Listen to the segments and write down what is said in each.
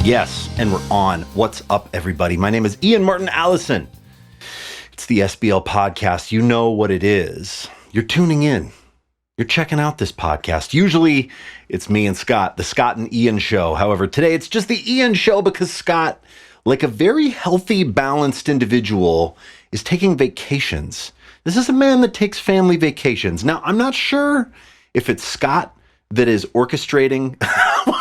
Yes, and we're on. What's up, everybody? My name is Ian Martin Allison. It's the SBL podcast. You know what it is. You're tuning in. You're checking out this podcast. Usually, it's me and Scott, the Scott and Ian show. However, today it's just the Ian show because Scott, like a very healthy, balanced individual, is taking vacations. This is a man that takes family vacations. Now, I'm not sure if it's Scott that is orchestrating.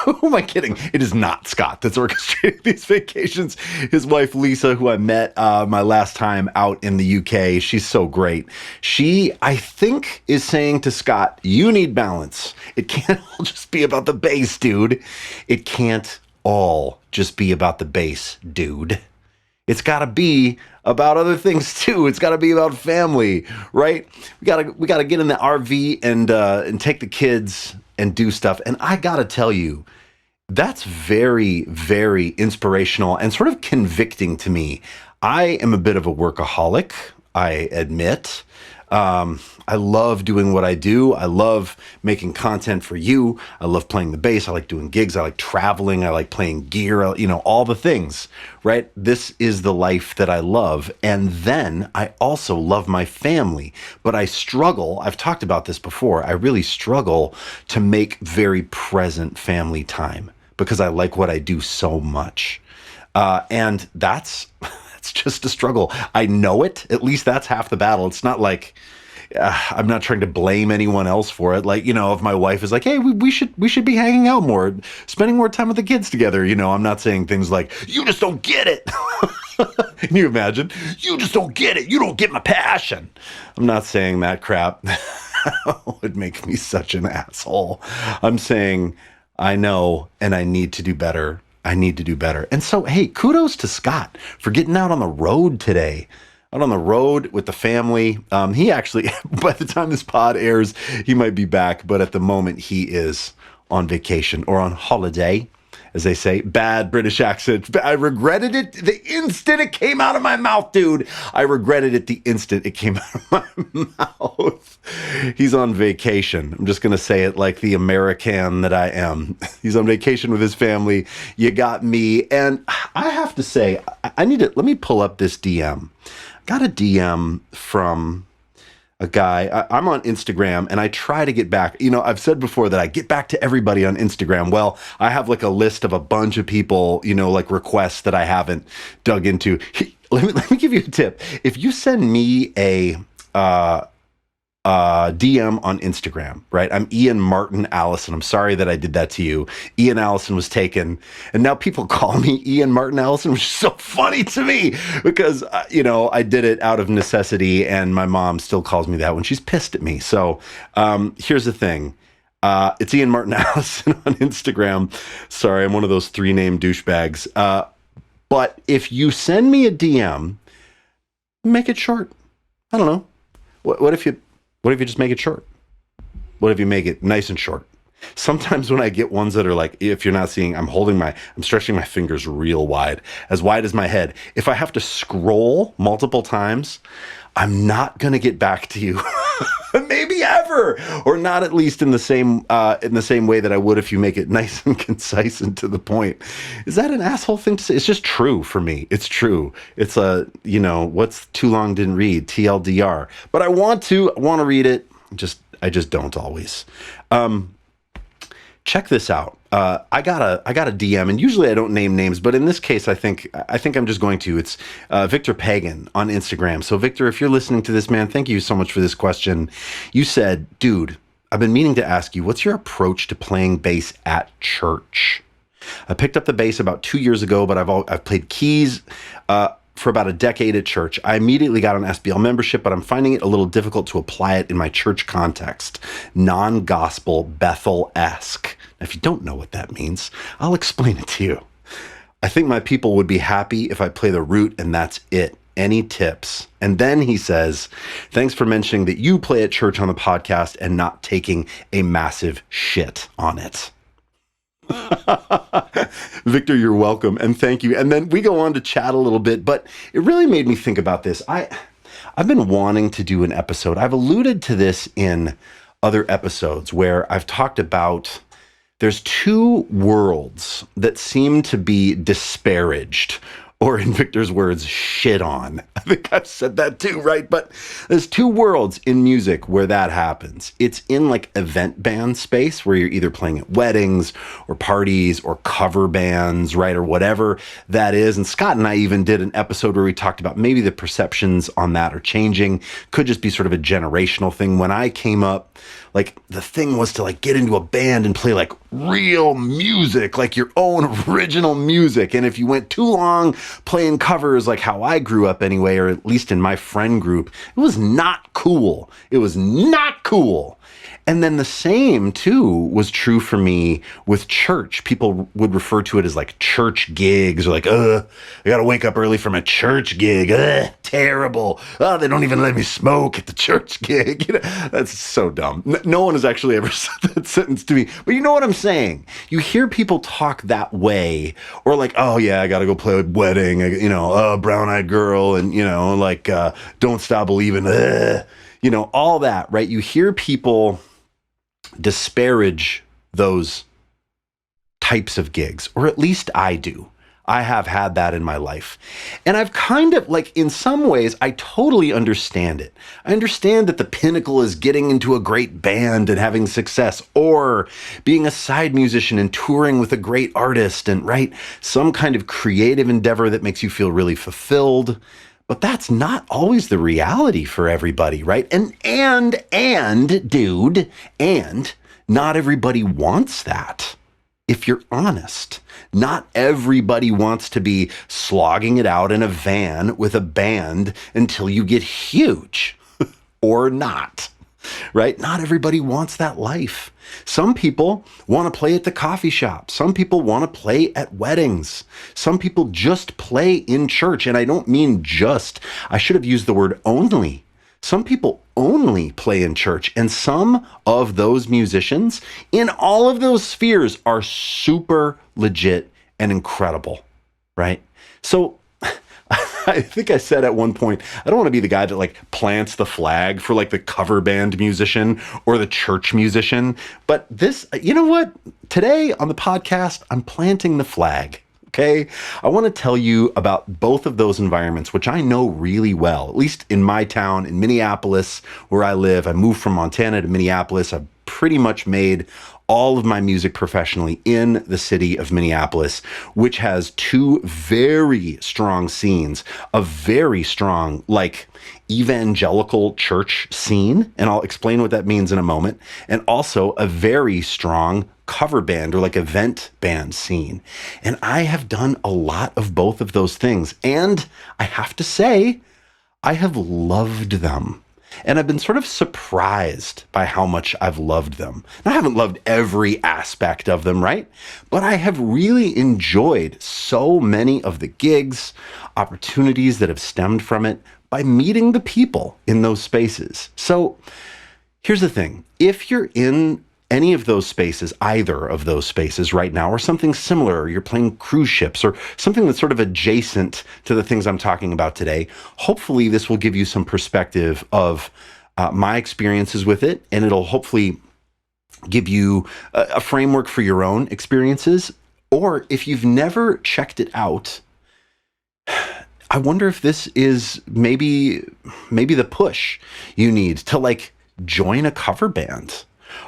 Who am I kidding? It is not Scott that's orchestrating these vacations. His wife, Lisa, who I met my last time out in the UK, she's so great. She, I think, is saying to Scott, you need balance. It can't all just be about the bass, dude. It can't all just be about the bass, dude. It's got to be about other things too. It's got to be about family, right? We gotta get in the RV and take the kids and do stuff. And I gotta tell you, that's very, very inspirational and sort of convicting to me. I am a bit of a workaholic, I admit. I love doing what I do. I love making content for you. I love playing the bass. I like doing gigs. I like traveling. I like playing gear, all the things, right? This is the life that I love. And then I also love my family, but I struggle. I've talked about this before. I really struggle to make very present family time because I like what I do so much. And that's just a struggle. I know it. At least that's half the battle. It's not like I'm not trying to blame anyone else for it. Like, if my wife is like, hey, we should be hanging out more, spending more time with the kids together. I'm not saying things like, you just don't get it. Can you imagine? You just don't get it. You don't get my passion. I'm not saying that crap. It would make me such an asshole. I'm saying I know and I need to do better. I need to do better. And so, hey, kudos to Scott for getting out on the road today. Out on the road with the family. He actually, by the time this pod airs, he might be back. But at the moment, he is on vacation or on holiday, as they say. Bad British accent. I regretted it the instant it came out of my mouth, dude. I regretted it the instant it came out of my mouth. He's on vacation. I'm just going to say it like the American that I am. He's on vacation with his family. You got me. And I have to say, let me pull up this DM. Got a DM from a guy. I'm on Instagram and I try to get back. I've said before that I get back to everybody on Instagram. Well, I have like a list of a bunch of people, like requests that I haven't dug into. Let me give you a tip. If you send me a DM on Instagram, right? I'm Ian Martin Allison. I'm sorry that I did that to you. Ian Allison was taken, and now people call me Ian Martin Allison, which is so funny to me because, I did it out of necessity, and my mom still calls me that when she's pissed at me. So here's the thing. It's Ian Martin Allison on Instagram. Sorry, I'm one of those 3-name douchebags. But if you send me a DM, make it short. I don't know. What if you just make it short? What if you make it nice and short? Sometimes when I get ones that are like, if you're not seeing, I'm stretching my fingers real wide as my head. If I have to scroll multiple times, I'm not going to get back to you. Maybe ever, or not at least in the same way that I would if you make it nice and concise and to the point. Is that an asshole thing to say? It's just true for me. It's true. It's what's too long didn't read, TLDR. But I want to read it. I just don't always. Check this out. I got a DM, and usually I don't name names, but in this case, I think I'm just going to. It's Victor Pagan on Instagram. So Victor, if you're listening to this, man, thank you so much for this question. You said, dude, I've been meaning to ask you, what's your approach to playing bass at church? I picked up the bass about 2 years ago, but I've played keys for about a decade at church. I immediately got an SBL membership, but I'm finding it a little difficult to apply it in my church context. Non-gospel, Bethel-esque. Now, if you don't know what that means, I'll explain it to you. I think my people would be happy if I play the root and that's it. Any tips? And then he says, thanks for mentioning that you play at church on the podcast and not taking a massive shit on it. Victor, you're welcome. And thank you. And then we go on to chat a little bit, but it really made me think about this. I've been wanting to do an episode. I've alluded to this in other episodes where I've talked about There's two worlds that seem to be disparaged, or in Victor's words, shit on. I think I've said that too, right? But there's two worlds in music where that happens. It's in like event band space where you're either playing at weddings or parties or cover bands, right? Or whatever that is. And Scott and I even did an episode where we talked about maybe the perceptions on that are changing. Could just be sort of a generational thing. When I came up, like the thing was to like get into a band and play like real music, like your own original music. And if you went too long playing covers, like how I grew up anyway, or at least in my friend group, it was not cool. It was not cool. And then the same too was true for me with church. People would refer to it as like church gigs, or like, I gotta wake up early from a church gig. Terrible. Oh, they don't even let me smoke at the church gig. That's so dumb. No one has actually ever said that sentence to me. But you know what I'm saying? You hear people talk that way, or like, oh yeah, I gotta go play a wedding, brown-eyed girl, and like Don't Stop Believing, all that, right? You hear people disparage those types of gigs, or at least I do. I have had that in my life. And I've kind of, like, in some ways, I totally understand it. I understand that the pinnacle is getting into a great band and having success, or being a side musician and touring with a great artist, and, right, some kind of creative endeavor that makes you feel really fulfilled. But that's not always the reality for everybody, right? And not everybody wants that. If you're honest, not everybody wants to be slogging it out in a van with a band until you get huge, or not, right? Not everybody wants that life. Some people want to play at the coffee shop. Some people want to play at weddings. Some people just play in church. And I don't mean just, I should have used the word only. Some people only play in church, and some of those musicians in all of those spheres are super legit and incredible, right? So I think I said at one point, I don't want to be the guy that like plants the flag for like the cover band musician or the church musician. But this, you know what? Today on the podcast, I'm planting the flag. Okay, I want to tell you about both of those environments, which I know really well, at least in my town, in Minneapolis, where I live. I moved from Montana to Minneapolis. I've pretty much made all of my music professionally in the city of Minneapolis, which has two very strong scenes, a very strong, like, evangelical church scene, and I'll explain what that means in a moment, and also a very strong cover band or like event band scene. And I have done a lot of both of those things, and I have to say, I have loved them. And I've been sort of surprised by how much I've loved them. And I haven't loved every aspect of them, right? But I have really enjoyed so many of the gigs, opportunities that have stemmed from it by meeting the people in those spaces. So here's the thing. If you're in any of those spaces, either of those spaces right now, or something similar, or you're playing cruise ships, or something that's sort of adjacent to the things I'm talking about today, hopefully this will give you some perspective of my experiences with it, and it'll hopefully give you a framework for your own experiences. Or if you've never checked it out, I wonder if this is maybe the push you need to like join a cover band,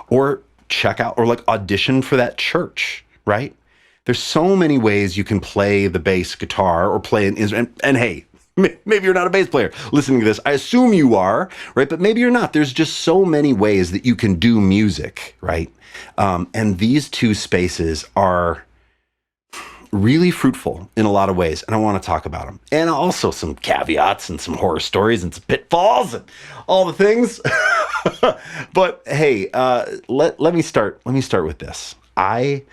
or check out, or like audition for that church, right? There's so many ways you can play the bass guitar or play an instrument. And hey, maybe you're not a bass player listening to this. I assume you are, right? But maybe you're not. There's just so many ways that you can do music, right? And these two spaces are really fruitful in a lot of ways, and I want to talk about them. And also some caveats and some horror stories and some pitfalls and all the things. But hey, let me start with this. I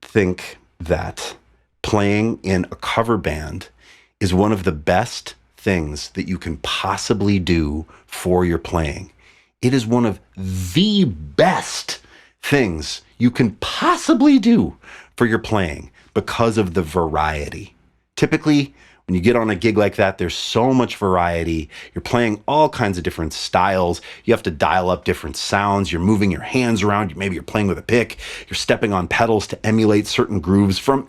think that playing in a cover band is one of the best things that you can possibly do for your playing. It is one of the best things you can possibly do for your playing because of the variety. Typically, When you get on a gig like that, there's so much variety. You're playing all kinds of different styles. You have to dial up different sounds. You're moving your hands around. Maybe you're playing with a pick. You're stepping on pedals to emulate certain grooves from,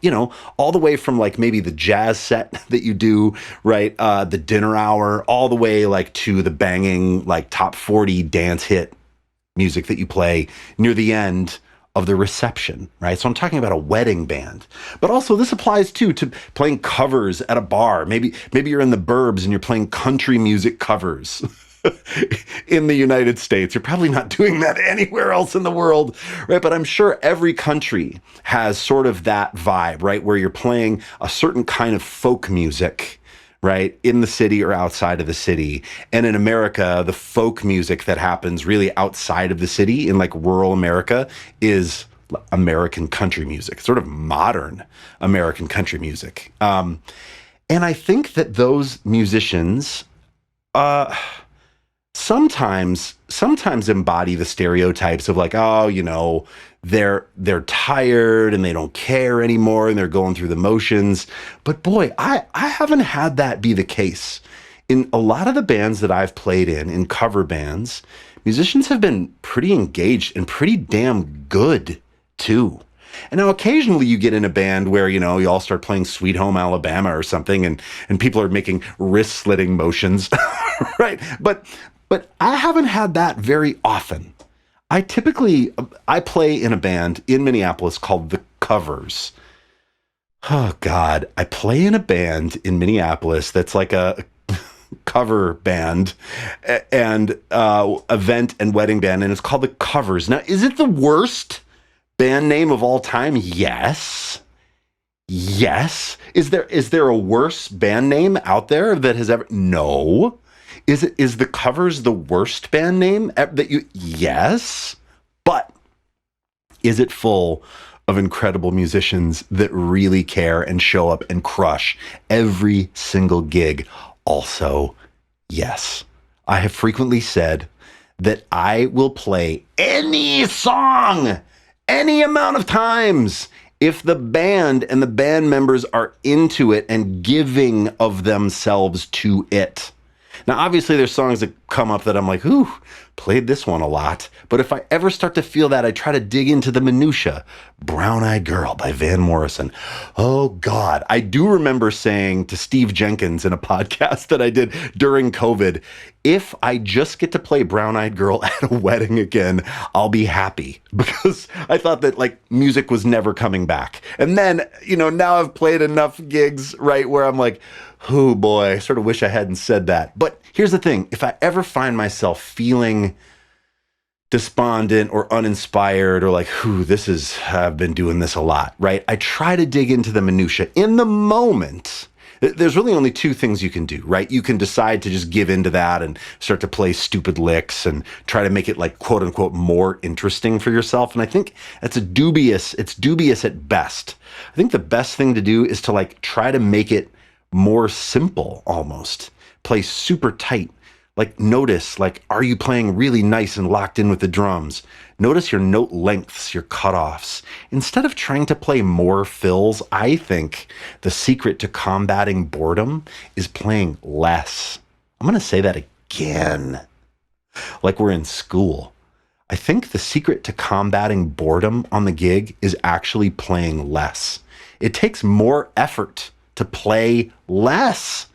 all the way from like maybe the jazz set that you do, right? The dinner hour, all the way like to the banging, like top 40 dance hit music that you play near the end of the reception, right? So I'm talking about a wedding band, but also this applies too to playing covers at a bar. Maybe you're in the burbs and you're playing country music covers in the United States. You're probably not doing that anywhere else in the world, right? But I'm sure every country has sort of that vibe, right? Where you're playing a certain kind of folk music, right, in the city or outside of the city. And in America, the folk music that happens really outside of the city in like rural America is American country music, sort of modern American country music. And I think that those musicians sometimes embody the stereotypes of like, oh, they're tired and they don't care anymore and they're going through the motions. But boy, I haven't had that be the case. In a lot of the bands that I've played in cover bands, musicians have been pretty engaged and pretty damn good too. And now occasionally you get in a band where, you all start playing Sweet Home Alabama or something and people are making wrist slitting motions, right? But I haven't had that very often. I play in a band in Minneapolis called The Covers. Oh God, I play in a band in Minneapolis that's like a cover band and event and wedding band, and it's called The Covers. Now, is it the worst band name of all time? Yes. Is there a worse band name out there that has ever? No. Is The Covers the worst band name that you? Yes. But is it full of incredible musicians that really care and show up and crush every single gig? Also, yes. I have frequently said that I will play any song any amount of times if the band and the band members are into it and giving of themselves to it. Now, obviously, there's songs that come up that I'm like, ooh, played this one a lot. But if I ever start to feel that, I try to dig into the minutia. Brown Eyed Girl by Van Morrison. Oh, God. I do remember saying to Steve Jenkins in a podcast that I did during COVID, if I just get to play Brown Eyed Girl at a wedding again, I'll be happy. Because I thought that, like, music was never coming back. And then, now I've played enough gigs, right, where I'm like, oh boy, I sort of wish I hadn't said that. But here's the thing. If I ever find myself feeling despondent or uninspired or like, I've been doing this a lot, right? I try to dig into the minutia. In the moment, there's really only two things you can do, right? You can decide to just give into that and start to play stupid licks and try to make it like, quote unquote, more interesting for yourself. And I think it's dubious at best. I think the best thing to do is to like try to make it more simple almost. Play super tight. Like notice, like, are you playing really nice and locked in with the drums? Notice your note lengths, your cutoffs. Instead of trying to play more fills, I think the secret to combating boredom is playing less. I'm going to say that again, like we're in school. I think the secret to combating boredom on the gig is actually playing less. It takes more effort to play less,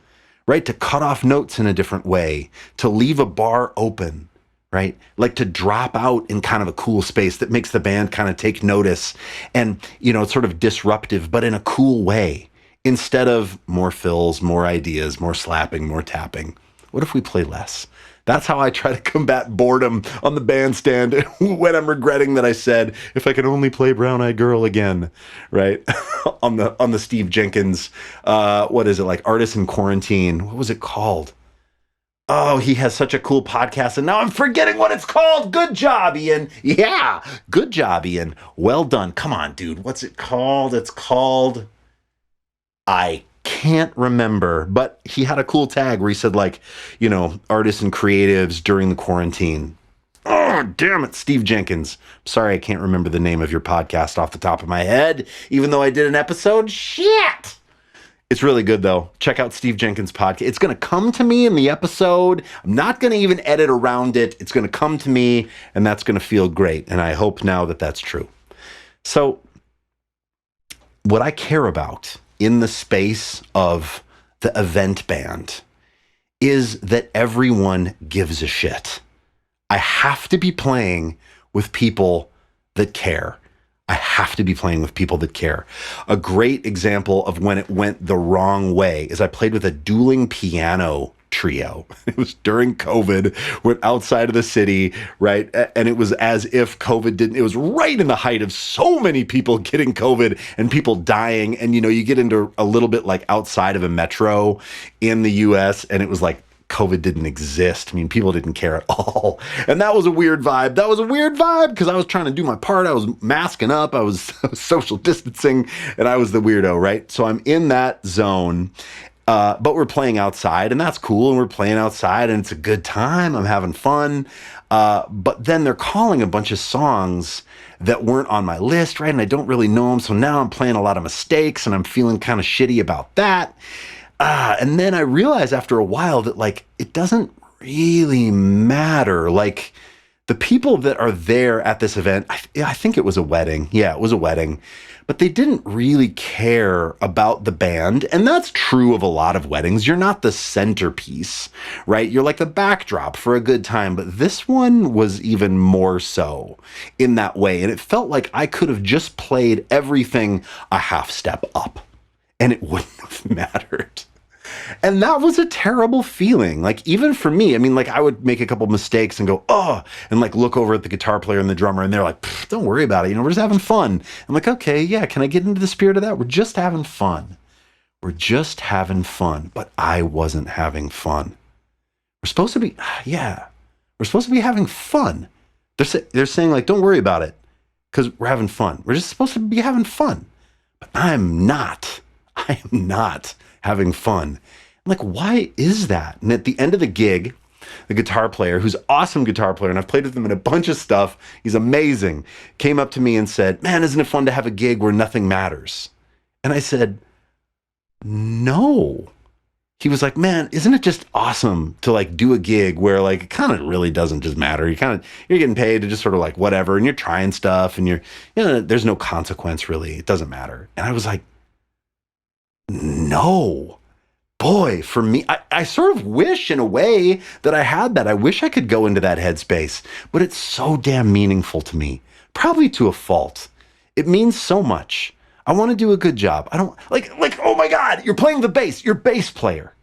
right? To cut off notes in a different way, to leave a bar open, right? Like to drop out in kind of a cool space that makes the band kind of take notice and, it's sort of disruptive, but in a cool way, instead of more fills, more ideas, more slapping, more tapping. What if we play less? That's how I try to combat boredom on the bandstand when I'm regretting that I said, if I could only play Brown Eyed Girl again, right? on the Steve Jenkins, what is it, like Artists in Quarantine? What was it called? Oh, he has such a cool podcast, and now I'm forgetting what it's called. Good job, Ian. Yeah, good job, Ian. Well done. Come on, dude. What's it called? It's called... I can't remember, but he had a cool tag where he said like, artists and creatives during the quarantine. Oh, damn it, Steve Jenkins. Sorry, I can't remember the name of your podcast off the top of my head, even though I did an episode. Shit! It's really good, though. Check out Steve Jenkins' podcast. It's going to come to me in the episode. I'm not going to even edit around it. It's going to come to me, and that's going to feel great. And I hope now that that's true. So what I care about in the space of the event band is that everyone gives a shit. I have to be playing with people that care. I have to be playing with people that care. A great example of when it went the wrong way is I played with a dueling piano trio. It was during COVID. We're outside of the city, right? And it was as if COVID didn't, it was right in the height of so many people getting COVID and people dying. And, you get into a little bit like outside of a metro in the US, and it was like COVID didn't exist. I mean, people didn't care at all. And that was a weird vibe. That was a weird vibe because I was trying to do my part. I was masking up. I was social distancing, and I was the weirdo, right? So I'm in that zone. But we're playing outside, and that's cool. And we're playing outside, and it's a good time. I'm having fun. But then they're calling a bunch of songs that weren't on my list, right? And I don't really know them. So now I'm playing a lot of mistakes, and I'm feeling kind of shitty about that. And then I realized after a while that, like, it doesn't really matter. Like, the people that are there at this event, I think it was a wedding. Yeah, it was a wedding. But they didn't really care about the band. And that's true of a lot of weddings. You're not the centerpiece, right? You're like the backdrop for a good time. But this one was even more so in that way. And it felt like I could have just played everything a half step up, and it wouldn't have mattered. And that was a terrible feeling. Like, even for me, I mean, like, I would make a couple mistakes and go, oh, and like look over at the guitar player and the drummer, and they're like, don't worry about it. We're just having fun. I'm like, okay, yeah, can I get into the spirit of that? We're just having fun. We're just having fun. But I wasn't having fun. We're supposed to be, yeah, we're supposed to be having fun. They're saying, like, don't worry about it because we're having fun. We're just supposed to be having fun. But I'm not. I am not having fun. I'm like, why is that? And at the end of the gig, the guitar player, who's an awesome guitar player, and I've played with him in a bunch of stuff, he's amazing, came up to me and said, man, isn't it fun to have a gig where nothing matters? And I said, no. He was like, man, isn't it just awesome to like do a gig where like it kind of really doesn't just matter. You're getting paid to just sort of like whatever, and you're trying stuff, and there's no consequence really. It doesn't matter. And I was like, no. Boy, for me, I sort of wish in a way that I had that. I wish I could go into that headspace, but it's so damn meaningful to me, probably to a fault. It means so much. I want to do a good job. I don't like, oh my God, you're playing the bass. You're a bass player.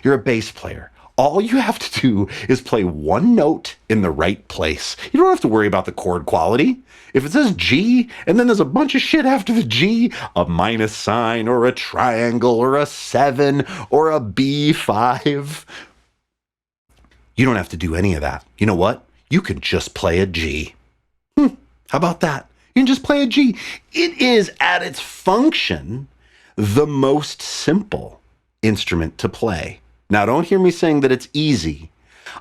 You're a bass player. All you have to do is play one note in the right place. You don't have to worry about the chord quality. If it says G, and then there's a bunch of shit after the G, a minus sign or a triangle or a 7 or a B5, you don't have to do any of that. You know what? You can just play a G. How about that? You can just play a G. It is, at its function, the most simple instrument to play. Now, don't hear me saying that it's easy.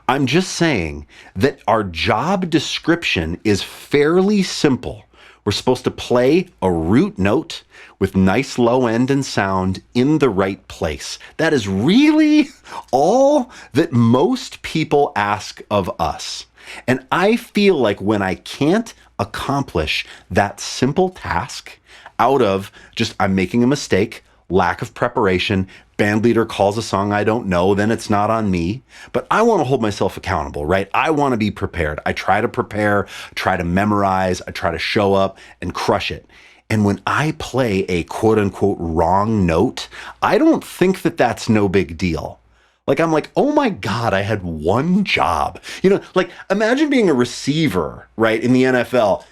I'm just saying that our job description is fairly simple. We're supposed to play a root note with nice low end and sound in the right place. That is really all that most people ask of us. And I feel like when I can't accomplish that simple task out of just I'm making a mistake, lack of preparation, band leader calls a song I don't know, then it's not on me. But I want to hold myself accountable, right? I want to be prepared. I try to prepare, try to memorize, I try to show up and crush it. And when I play a quote unquote wrong note, I don't think that that's no big deal. Like, I'm like, oh my God, I had one job. Like, imagine being a receiver, right, in the NFL,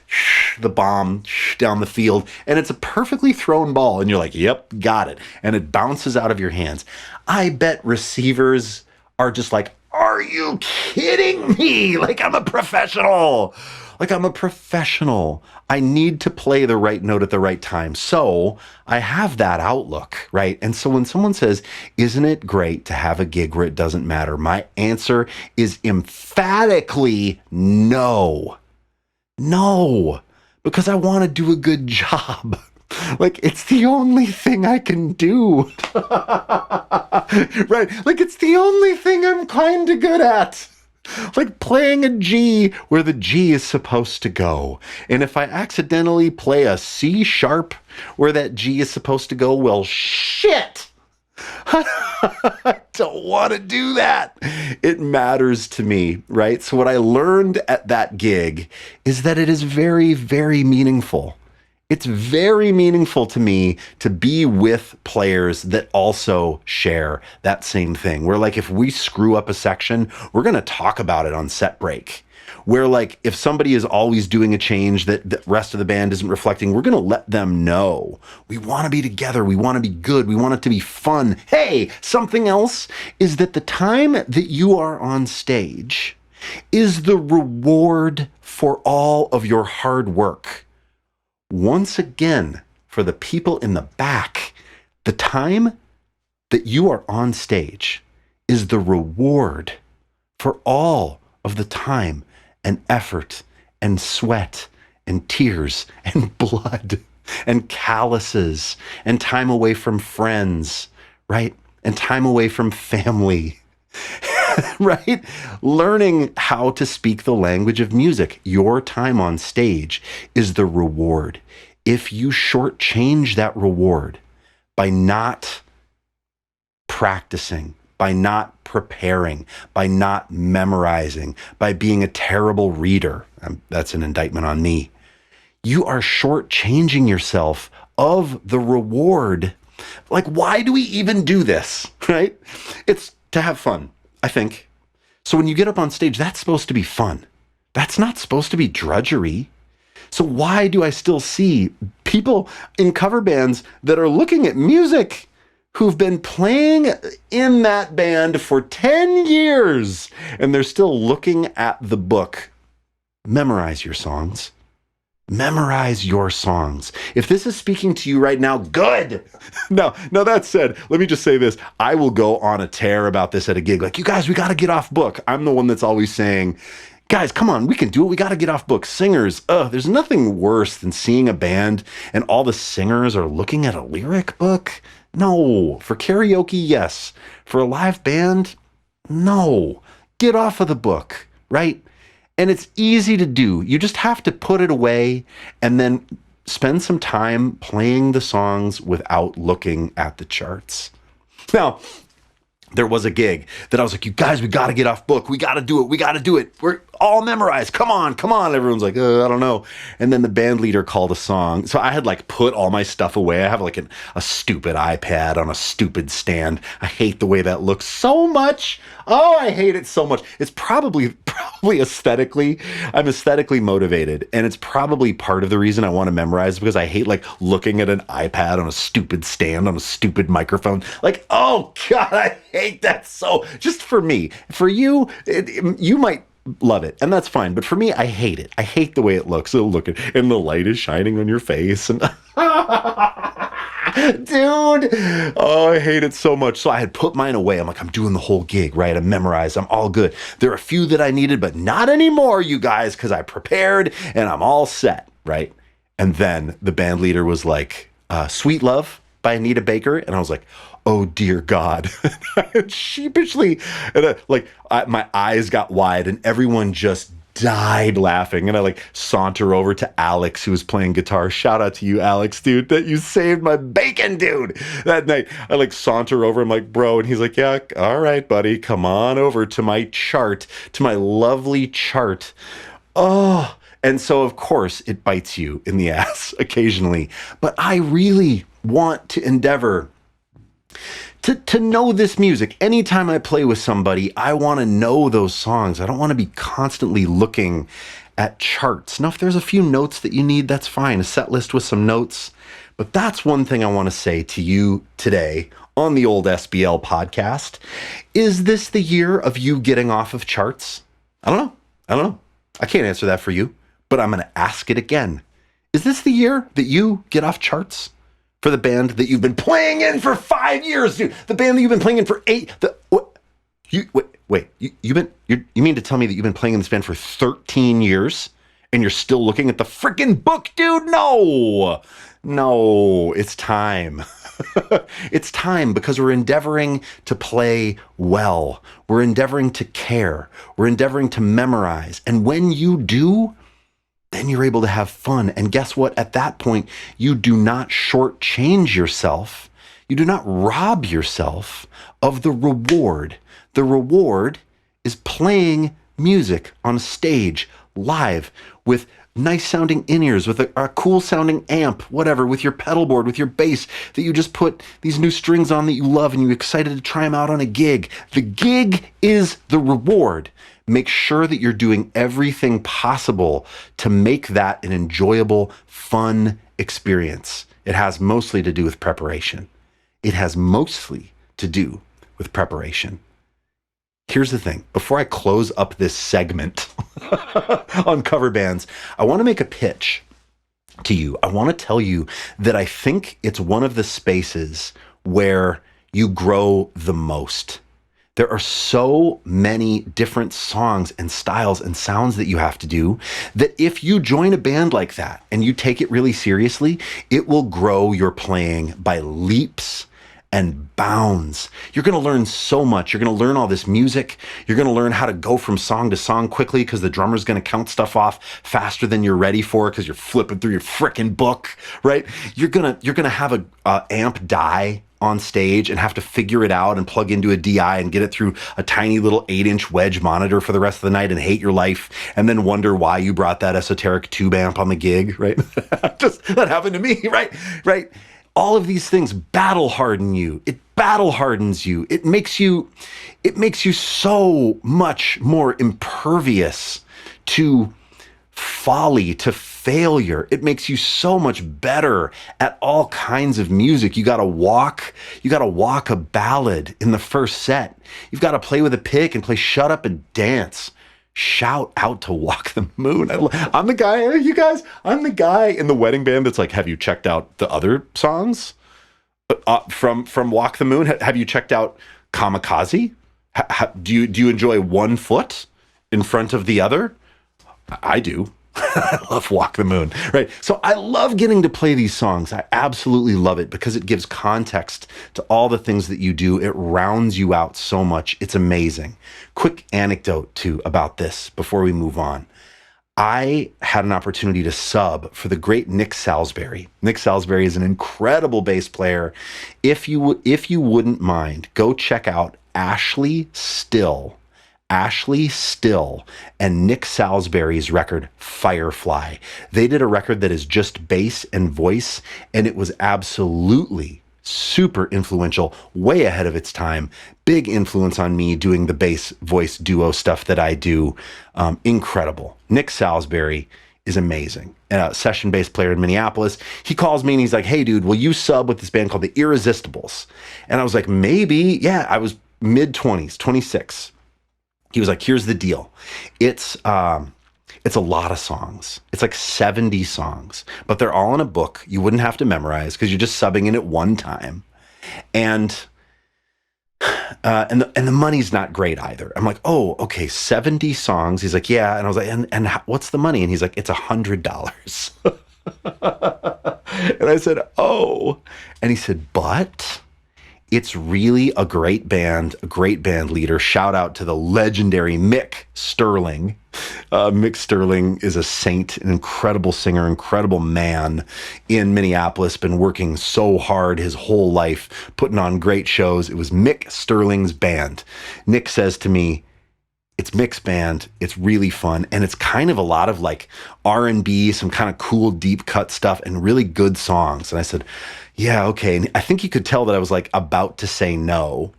the bomb down the field, and it's a perfectly thrown ball, and you're like, yep, got it. And it bounces out of your hands. I bet receivers are just like, are you kidding me? Like, I'm a professional. I need to play the right note at the right time. So I have that outlook, right? And so when someone says, isn't it great to have a gig where it doesn't matter? My answer is emphatically no. No, because I want to do a good job. Like, it's the only thing I can do. Right? Like, it's the only thing I'm kind of good at. Like playing a G where the G is supposed to go. And if I accidentally play a C sharp where that G is supposed to go, well, shit. I don't want to do that. It matters to me, right? So what I learned at that gig is that it is very, very meaningful. It's very meaningful to me to be with players that also share that same thing. Where like if we screw up a section, we're going to talk about it on set break. Where like if somebody is always doing a change that the rest of the band isn't reflecting, we're going to let them know. We want to be together. We want to be good. We want it to be fun. Hey, something else is that the time that you are on stage is the reward for all of your hard work. Once again, for the people in the back, the time that you are on stage is the reward for all of the time and effort and sweat and tears and blood and calluses and time away from friends, right? And time away from family. Right? Learning how to speak the language of music. Your time on stage is the reward. If you shortchange that reward by not practicing, by not preparing, by not memorizing, by being a terrible reader, that's an indictment on me, you are shortchanging yourself of the reward. Like, why do we even do this, right? It's to have fun, I think. So when you get up on stage, that's supposed to be fun. That's not supposed to be drudgery. So why do I still see people in cover bands that are looking at music who've been playing in that band for 10 years and they're still looking at the book? Memorize your songs. Memorize your songs. If this is speaking to you right now, good. No, that said, let me just say this. I will go on a tear about this at a gig. Like, you guys, we got to get off book. I'm the one that's always saying, guys, come on, we can do it. We got to get off book. Singers, there's nothing worse than seeing a band and all the singers are looking at a lyric book. No. For karaoke, yes. For a live band, no. Get off of the book, right? And it's easy to do. You just have to put it away and then spend some time playing the songs without looking at the charts. Now, there was a gig that I was like, you guys, we got to get off book. We got to do it. We got to do it. We're all memorized. Come on. Everyone's like, I don't know. And then the band leader called a song. So I had like put all my stuff away. I have like a stupid iPad on a stupid stand. I hate the way that looks so much. Oh, I hate it so much. It's probably aesthetically, I'm aesthetically motivated. And it's probably part of the reason I want to memorize, because I hate like looking at an iPad on a stupid stand, on a stupid microphone. Like, oh God, I hate that. So just for me, for you, you might love it, and that's fine. But for me, I hate it. I hate the way it looks. So look at, and the light is shining on your face, and dude, oh, I hate it so much. So I had put mine away. I'm like, I'm doing the whole gig, right? I'm memorized. I'm all good. There are a few that I needed, but not anymore, you guys, because I prepared and I'm all set, right? And then the band leader was like, "Sweet Love" by Anita Baker, and I was like, oh dear God. Sheepishly, and my eyes got wide and everyone just died laughing. And I like saunter over to Alex, who was playing guitar. Shout out to you, Alex, dude, that you saved my bacon, dude. That night, I like saunter over. I'm like, bro. And he's like, yeah, all right, buddy, come on over to my chart, to my lovely chart. Oh, and so of course it bites you in the ass occasionally. But I really want to endeavor to know this music. Anytime I play with somebody, I want to know those songs. I don't want to be constantly looking at charts. Now, if there's a few notes that you need, that's fine. A set list with some notes. But that's one thing I want to say to you today on the old SBL podcast. Is this the year of you getting off of charts? I don't know. I can't answer that for you, but I'm going to ask it again. Is this the year that you get off charts? For the band that you've been playing in for 5 years, dude. The band that you've been playing in for 8. You mean to tell me that you've been playing in this band for 13 years and you're still looking at the freaking book, dude? No. No, it's time. It's time because we're endeavoring to play well. We're endeavoring to care. We're endeavoring to memorize. And when you do, then you're able to have fun. And guess what? At that point, you do not shortchange yourself. You do not rob yourself of the reward. The reward is playing music on a stage, live, with nice sounding in-ears, with a cool sounding amp, whatever, with your pedal board, with your bass that you just put these new strings on that you love and you're excited to try them out on a gig. The gig is the reward. Make sure that you're doing everything possible to make that an enjoyable, fun experience. It has mostly to do with preparation. It has mostly to do with preparation. Here's the thing. Before I close up this segment on cover bands, I want to make a pitch to you. I want to tell you that I think it's one of the spaces where you grow the most. There are so many different songs and styles and sounds that you have to do that if you join a band like that and you take it really seriously, it will grow your playing by leaps and bounds. You're going to learn so much. You're going to learn all this music. You're going to learn how to go from song to song quickly because the drummer's going to count stuff off faster than you're ready for because you're flipping through your frickin' book, right? You're going to have a amp die on stage and have to figure it out and plug into a DI and get it through a tiny little 8-inch wedge monitor for the rest of the night and hate your life and then wonder why you brought that esoteric tube amp on the gig, right? That happened to me, right? All of these things battle harden you. It battle hardens you. It makes you so much more impervious to folly, to failure. It makes you so much better at all kinds of music. You got to walk a ballad in the first set. You've got to play with a pick and play Shut Up and Dance. Shout out to Walk the Moon. I'm the guy, you guys, I'm the guy in the wedding band that's like, have you checked out the other songs from Walk the Moon? Have you checked out Kamikaze? Do you enjoy one foot in front of the other? I do. I love Walk the Moon, right? So I love getting to play these songs. I absolutely love it because it gives context to all the things that you do. It rounds you out so much. It's amazing. Quick anecdote too about this before we move on. I had an opportunity to sub for the great Nick Salisbury. Nick Salisbury is an incredible bass player. If you wouldn't mind, go check out Ashley Still and Nick Salisbury's record, Firefly. They did a record that is just bass and voice, and it was absolutely super influential, way ahead of its time. Big influence on me doing the bass voice duo stuff that I do. Incredible. Nick Salisbury is amazing. Session bass player in Minneapolis. He calls me and he's like, hey dude, will you sub with this band called the Irresistibles? And I was like, maybe. Yeah, I was mid-20s, 26. He was like, here's the deal. It's a lot of songs. It's like 70 songs, but they're all in a book. You wouldn't have to memorize because you're just subbing in at one time. And the money's not great either. I'm like, oh, okay, 70 songs. He's like, yeah. And I was like, and what's the money? And he's like, it's $100. And I said, oh. And he said, but it's really a great band leader. Shout out to the legendary Mick Sterling. Mick Sterling is a saint, an incredible singer, incredible man in Minneapolis, been working so hard his whole life, putting on great shows. It was Mick Sterling's band. Nick says to me, it's Mick's band. It's really fun. And it's kind of a lot of like R&B, some kind of cool deep cut stuff and really good songs. And I said, yeah, okay. And I think he could tell that I was like about to say no.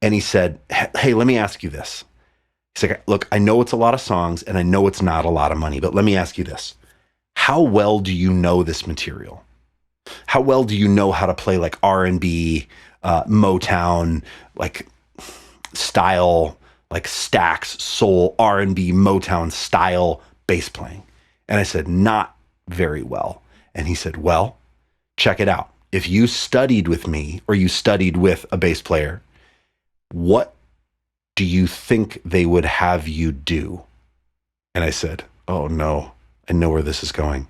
And he said, hey, let me ask you this. He's like, look, I know it's a lot of songs and I know it's not a lot of money, but let me ask you this. How well do you know this material? How well do you know how to play like R&B, Motown, like style, like Stax, soul, R&B, Motown style bass playing? And I said, not very well. And he said, well, check it out. If you studied with me or you studied with a bass player, what do you think they would have you do? And I said, oh no, I know where this is going.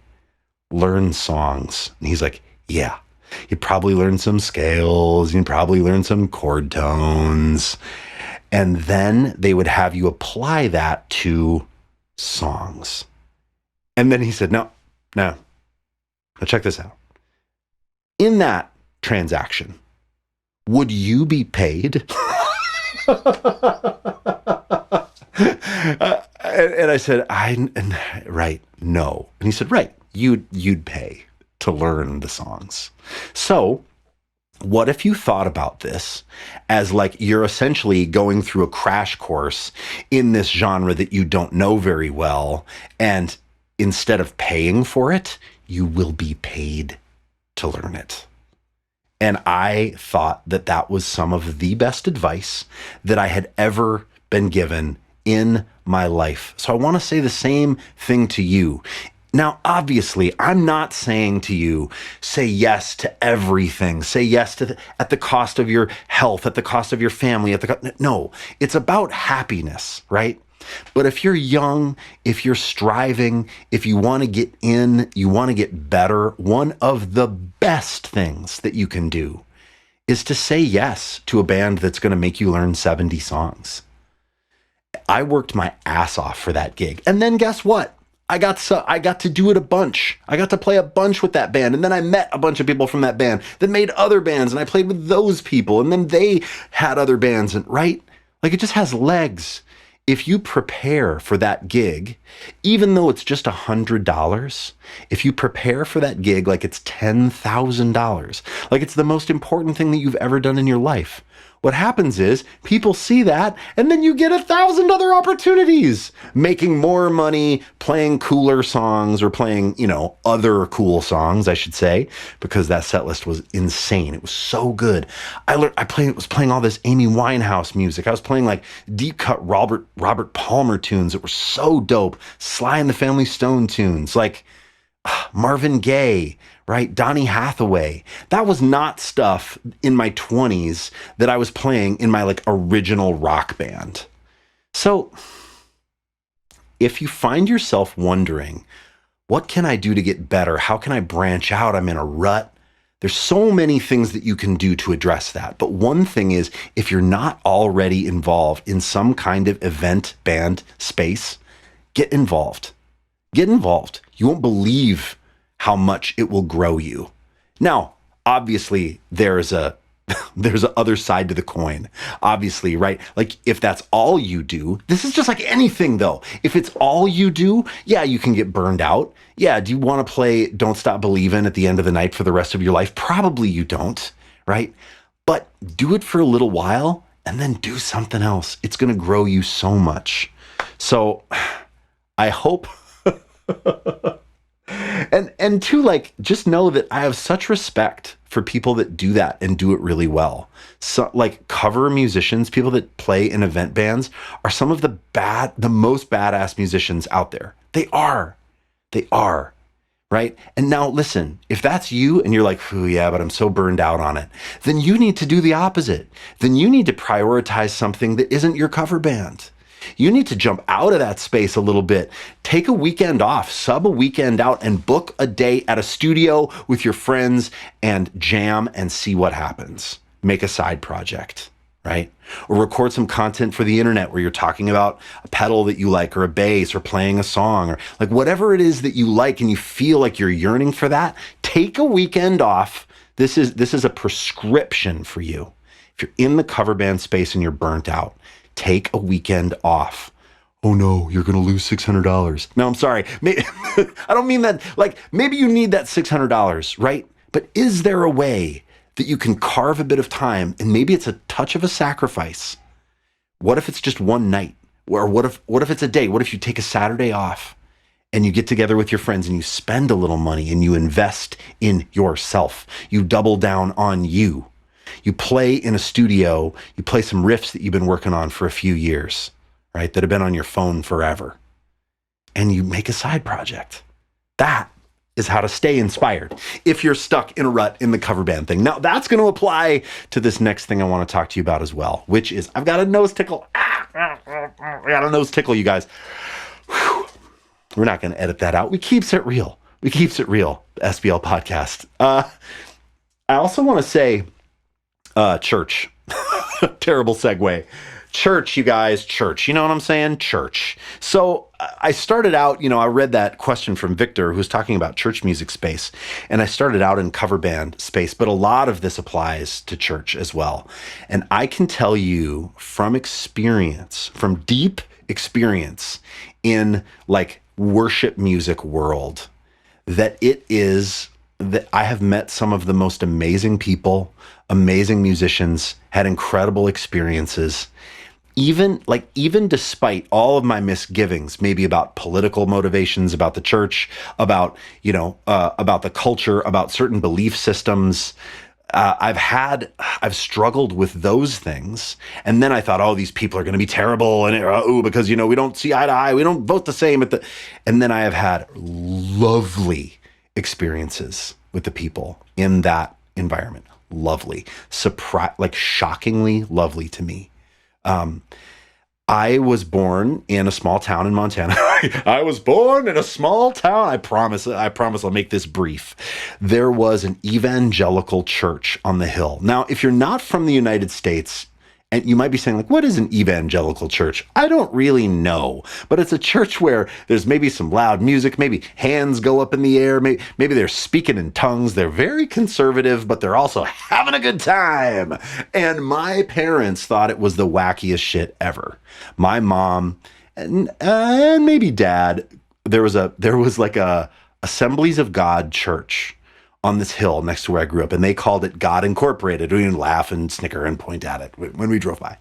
Learn songs. And he's like, Yeah. You'd probably learn some scales. You'd probably learn some chord tones. And then they would have you apply that to songs. And then he said, no. Now check this out. In that transaction, would you be paid? And I said, right, no. And he said, right, you'd pay to learn the songs. So what if you thought about this as like you're essentially going through a crash course in this genre that you don't know very well, and instead of paying for it, you will be paid to learn it. And I thought that that was some of the best advice that I had ever been given in my life. So I want to say the same thing to you. Now, obviously, I'm not saying to you, say yes to everything. Say yes to at the cost of your health, at the cost of your family. No, it's about happiness, right? But if you're young, if you're striving, if you want to get in, you want to get better, one of the best things that you can do is to say yes to a band that's going to make you learn 70 songs. I worked my ass off for that gig. And then guess what? I got to do it a bunch. I got to play a bunch with that band. And then I met a bunch of people from that band that made other bands, and I played with those people. And then they had other bands, and right? Like, it just has legs. If you prepare for that gig, even though it's just $100, if you prepare for that gig like it's $10,000, like it's the most important thing that you've ever done in your life, what happens is people see that, and then you get 1,000 other opportunities, making more money, playing cooler songs, or playing, other cool songs, I should say, because that set list was insane. It was so good. I was playing all this Amy Winehouse music. I was playing like deep cut Robert Palmer tunes that were so dope. Sly and the Family Stone tunes, like Marvin Gaye, right? Donny Hathaway. That was not stuff in my 20s that I was playing in my like original rock band. So if you find yourself wondering, what can I do to get better? How can I branch out? I'm in a rut. There's so many things that you can do to address that. But one thing is, if you're not already involved in some kind of event band space, get involved. Get involved. You won't believe how much it will grow you. Now, obviously, there's a other side to the coin. Obviously, right? Like, if that's all you do, this is just like anything though. If it's all you do, yeah, you can get burned out. Yeah, do you want to play Don't Stop Believin' at the end of the night for the rest of your life? Probably you don't, right? But do it for a little while and then do something else. It's going to grow you so much. So I hope And two, like, just know that I have such respect for people that do that and do it really well. So, like, cover musicians, people that play in event bands, are some of the most badass musicians out there. They are, right? And now listen, if that's you and you're like, oh yeah, but I'm so burned out on it, then you need to do the opposite. Then you need to prioritize something that isn't your cover band. You need to jump out of that space a little bit. Take a weekend off, sub a weekend out, and book a day at a studio with your friends and jam and see what happens. Make a side project, right? Or record some content for the internet where you're talking about a pedal that you like, or a bass, or playing a song, or like whatever it is that you like and you feel like you're yearning for that. Take a weekend off. This is a prescription for you. If you're in the cover band space and you're burnt out, take a weekend off. Oh no, you're going to lose $600. No, I'm sorry. I don't mean that. Like, maybe you need that $600, right? But is there a way that you can carve a bit of time, and maybe it's a touch of a sacrifice? What if it's just one night? Or what if it's a day? What if you take a Saturday off and you get together with your friends and you spend a little money and you invest in yourself? You double down on you. You play in a studio, you play some riffs that you've been working on for a few years, right? That have been on your phone forever. And you make a side project. That is how to stay inspired if you're stuck in a rut in the cover band thing. Now, that's going to apply to this next thing I want to talk to you about as well, which is, I've got a nose tickle. I got a nose tickle, you guys. Whew. We're not going to edit that out. We keeps it real. We keeps it real, the SBL podcast. I also want to say church. Terrible segue. Church, you guys, church. You know what I'm saying? Church. So I started out, I read that question from Victor who was talking about church music space. And I started out in cover band space, but a lot of this applies to church as well. And I can tell you from experience, from deep experience in like worship music world, that I have met some of the most amazing people, amazing musicians, had incredible experiences. Even despite all of my misgivings, maybe about political motivations, about the church, about the culture, about certain belief systems, I've struggled with those things. And then I thought, oh, these people are going to be terrible. And because, we don't see eye to eye. We don't vote the same and then I have had lovely experiences with the people in that environment. Lovely, shockingly lovely to me. I was born in a small town in Montana. I was born in a small town. I promise I'll make this brief. There was an evangelical church on the hill. Now, if you're not from the United States, and you might be saying, like, what is an evangelical church? I don't really know, but it's a church where there's maybe some loud music, maybe hands go up in the air, maybe they're speaking in tongues. They're very conservative, but they're also having a good time. And my parents thought it was the wackiest shit ever. My mom and maybe dad, there was like a Assemblies of God church on this hill next to where I grew up, and they called it God Incorporated. We would laugh and snicker and point at it when we drove by.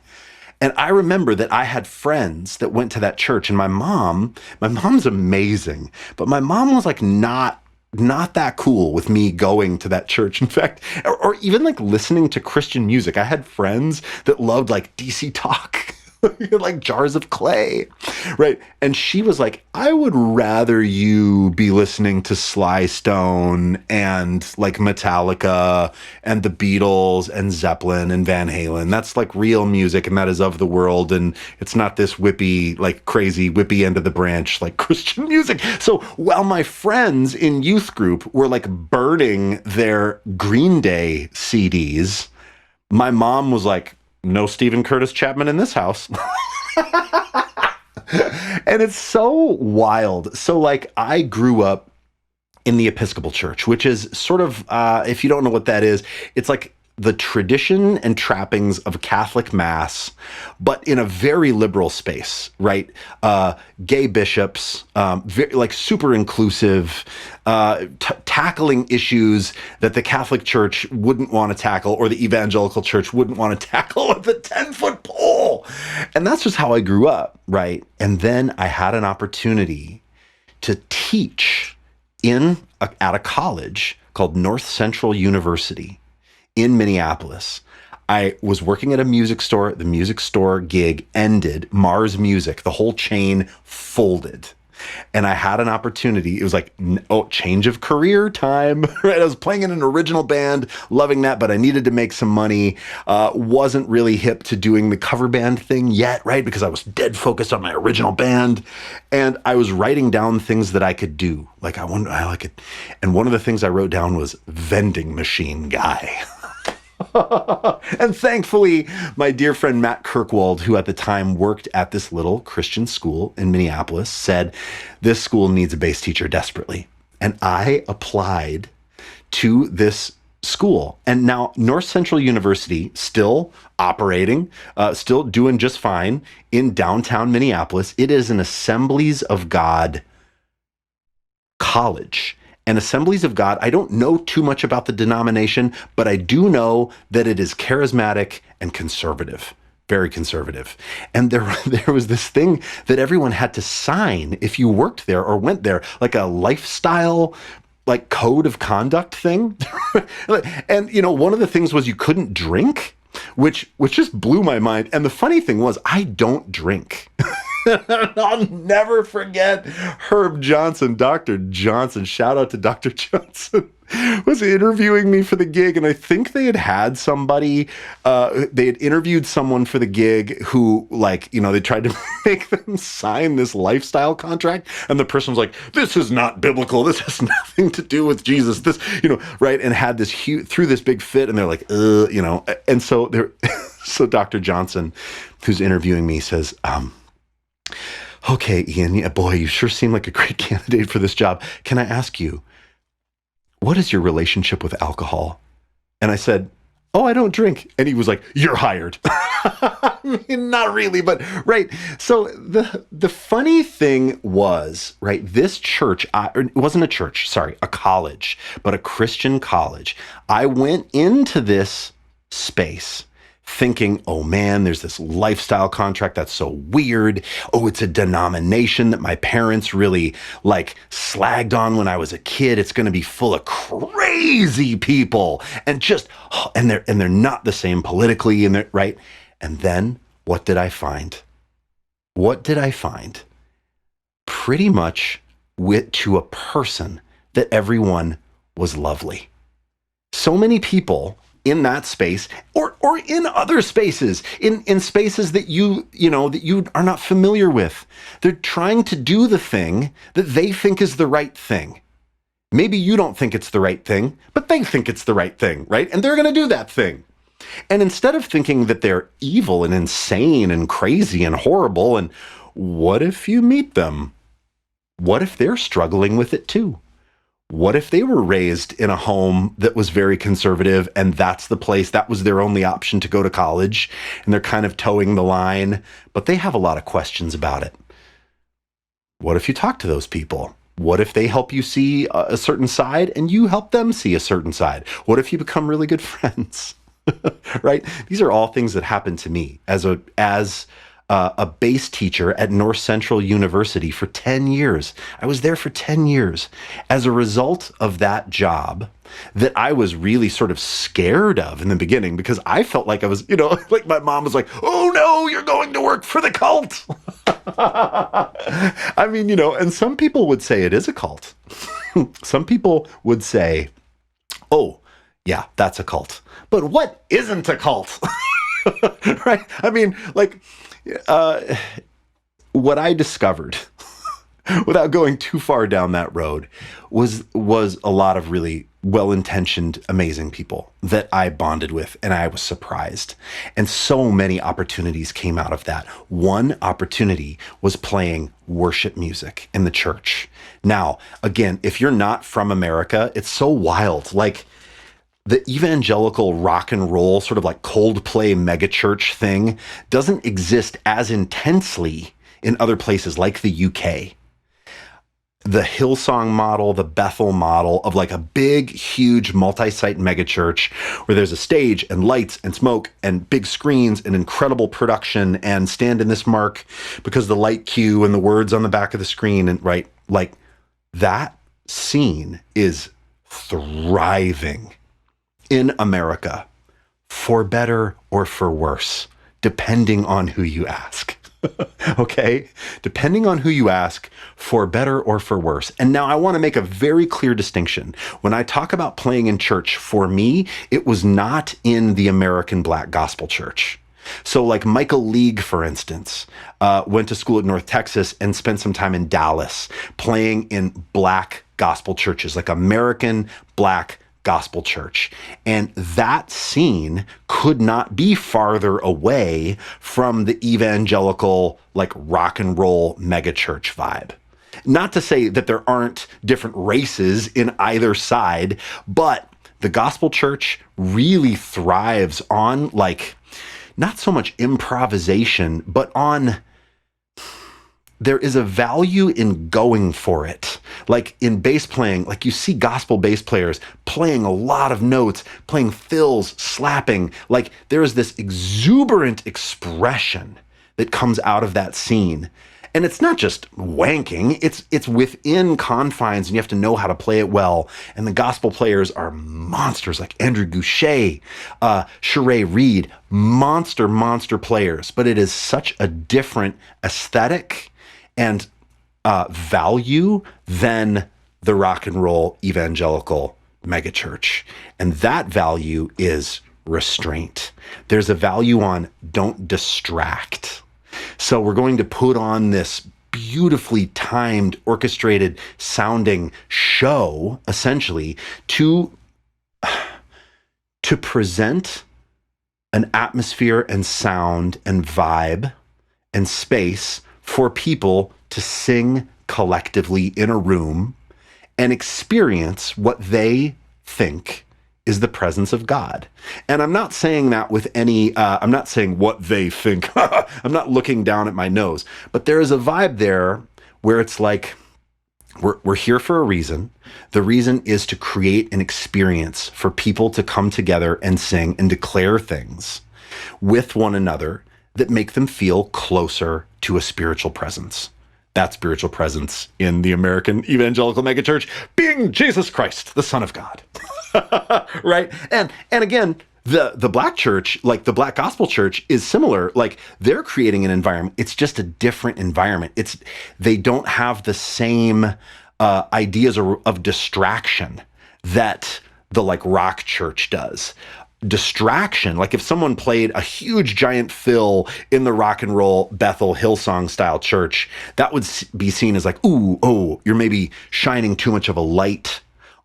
And I remember that I had friends that went to that church, and my mom's amazing, but my mom was like not that cool with me going to that church. In fact, or even like listening to Christian music. I had friends that loved like DC Talk, like Jars of Clay, right? And she was like, I would rather you be listening to Sly Stone and like Metallica and the Beatles and Zeppelin and Van Halen. That's like real music, and that is of the world, and it's not this whippy, like crazy whippy end of the branch like Christian music. So while my friends in youth group were like burning their Green Day CDs, my mom was like, no Stephen Curtis Chapman in this house. And it's so wild. So like I grew up in the Episcopal Church, which is sort of, if you don't know what that is, it's like the tradition and trappings of a Catholic Mass, but in a very liberal space, right? Gay bishops, like super inclusive, tackling issues that the Catholic Church wouldn't want to tackle, or the evangelical church wouldn't want to tackle with a 10-foot pole. And that's just how I grew up, right? And then I had an opportunity to teach at a college called North Central University in Minneapolis. I was working at a music store. The music store gig ended. Mars Music, the whole chain folded. And I had an opportunity. It was like, change of career time, right? I was playing in an original band, loving that, but I needed to make some money. Wasn't really hip to doing the cover band thing yet, right? Because I was dead focused on my original band. And I was writing down things that I could do. Like, I like it. And one of the things I wrote down was vending machine guy. And thankfully, my dear friend Matt Kirkwald, who at the time worked at this little Christian school in Minneapolis, said, this school needs a bass teacher desperately. And I applied to this school. And now North Central University, still operating, still doing just fine in downtown Minneapolis. It is an Assemblies of God college. And Assemblies of God, I don't know too much about the denomination, but I do know that it is charismatic and conservative, very conservative. And there was this thing that everyone had to sign if you worked there or went there, like a lifestyle, like code of conduct thing. And, one of the things was you couldn't drink, which just blew my mind. And the funny thing was, I don't drink. I'll never forget Herb Johnson, Dr. Johnson. Shout out to Dr. Johnson. Was interviewing me for the gig, and I think they had somebody, they had interviewed someone for the gig who, like, they tried to make them sign this lifestyle contract, and the person was like, this is not biblical, this has nothing to do with Jesus, this, right, and had this threw this big fit, and they're like, and so so Dr. Johnson, who's interviewing me, says, okay, Ian, yeah, boy, you sure seem like a great candidate for this job. Can I ask you, what is your relationship with alcohol? And I said, oh, I don't drink. And he was like, you're hired. I mean, not really, but right. So the funny thing was, right, this church, it wasn't a church, sorry, a college, but a Christian college. I went into this space thinking, oh man, there's this lifestyle contract that's so weird. Oh, it's a denomination that my parents really slagged on when I was a kid. It's going to be full of crazy people and and they're not the same politically, and they're right. And then what did I find? Pretty much to a person that everyone was lovely. So many people in that space, or in other spaces, in spaces that you are not familiar with. They're trying to do the thing that they think is the right thing. Maybe you don't think it's the right thing, but they think it's the right thing, right? And they're going to do that thing. And instead of thinking that they're evil and insane and crazy and horrible, and what if you meet them? What if they're struggling with it too? What if they were raised in a home that was very conservative, and that's the place, that was their only option to go to college, and they're kind of towing the line, but they have a lot of questions about it? What if you talk to those people? What if they help you see a certain side and you help them see a certain side? What if you become really good friends? Right? These are all things that happened to me as a bass teacher at North Central University for 10 years. I was there for 10 years. As a result of that job that I was really sort of scared of in the beginning, because I felt like I was, like my mom was like, oh no, you're going to work for the cult. I mean, and some people would say it is a cult. Some people would say, oh, yeah, that's a cult. But what isn't a cult? Right? I mean, what I discovered, without going too far down that road, was a lot of really well-intentioned, amazing people that I bonded with, and I was surprised. And so many opportunities came out of that. One opportunity was playing worship music in the church. Now, again, if you're not from America, it's so wild. The evangelical rock and roll sort of Coldplay megachurch thing doesn't exist as intensely in other places like the UK. The Hillsong model, the Bethel model of a big, huge multi-site megachurch where there's a stage and lights and smoke and big screens and incredible production and stand in this mark because the light cue and the words on the back of the screen, and right, that scene is thriving in America, for better or for worse, depending on who you ask. Okay? Depending on who you ask, for better or for worse. And now I want to make a very clear distinction. When I talk about playing in church, for me, it was not in the American Black Gospel Church. So Michael League, for instance, went to school at North Texas and spent some time in Dallas playing in Black gospel churches, American Black Gospel Church. And that scene could not be farther away from the evangelical, rock and roll megachurch vibe. Not to say that there aren't different races in either side, but the gospel church really thrives on not so much improvisation, but on, there is a value in going for it. In bass playing, you see gospel bass players playing a lot of notes, playing fills, slapping. There is this exuberant expression that comes out of that scene. And it's not just wanking, it's within confines, and you have to know how to play it well. And the gospel players are monsters, like Andrew Goucher, Sheree Reed, monster players. But it is such a different aesthetic and value than the rock and roll evangelical megachurch. And that value is restraint. There's a value on don't distract. So we're going to put on this beautifully timed, orchestrated sounding show, essentially, to present an atmosphere and sound and vibe and space for people to sing collectively in a room and experience what they think is the presence of God. And I'm not saying that with any, I'm not saying what they think. I'm not looking down at my nose. But there is a vibe there where it's like, we're here for a reason. The reason is to create an experience for people to come together and sing and declare things with one another that make them feel closer to a spiritual presence. That spiritual presence in the American evangelical megachurch being Jesus Christ, the Son of God. Right? And again, the black church, like the black gospel church, is similar. Like they're creating an environment. It's just a different environment. They don't have the same ideas of distraction that the like rock church does. Distraction, like if someone played a huge giant fill in the rock and roll Bethel Hillsong style church, that would be seen as like, you're maybe shining too much of a light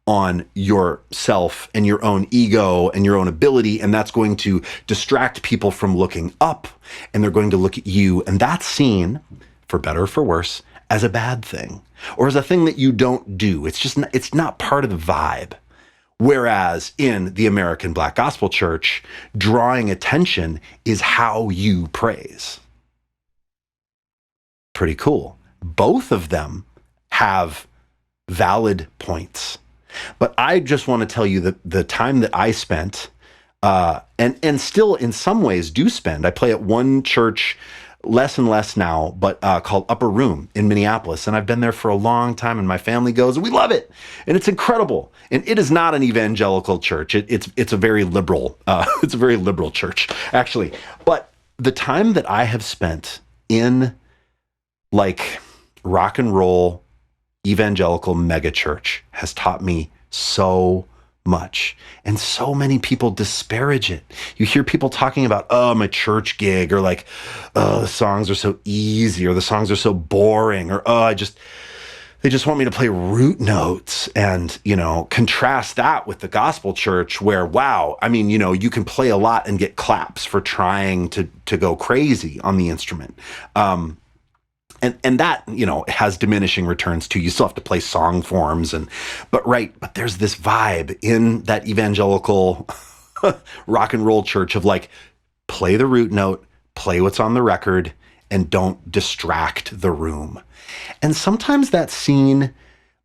on yourself and your own ego and your own ability, and that's going to distract people from looking up, and they're going to look at you, and that's seen, for better or for worse, as a bad thing, or as a thing that you don't do. It's not part of the vibe. Whereas in the American Black Gospel Church, drawing attention is how you praise. Pretty cool. Both of them have valid points. But I just want to tell you that the time that I spent, and still in some ways do spend, I play at one church less and less now, but called Upper Room in Minneapolis. And I've been there for a long time, and my family goes, and we love it. And it's incredible. And it is not an evangelical church. It's a very liberal, it's a very liberal church, actually. But the time that I have spent in like rock and roll evangelical megachurch has taught me so much. And so many people disparage it. You hear people talking about, my church gig, or like, the songs are so easy, or the songs are so boring, or they just want me to play root notes. And, contrast that with the gospel church where, wow, I mean, you can play a lot and get claps for trying to go crazy on the instrument. And that, has diminishing returns too. You still have to play song forms but there's this vibe in that evangelical rock and roll church of like, play the root note, play what's on the record, and don't distract the room. And sometimes that's seen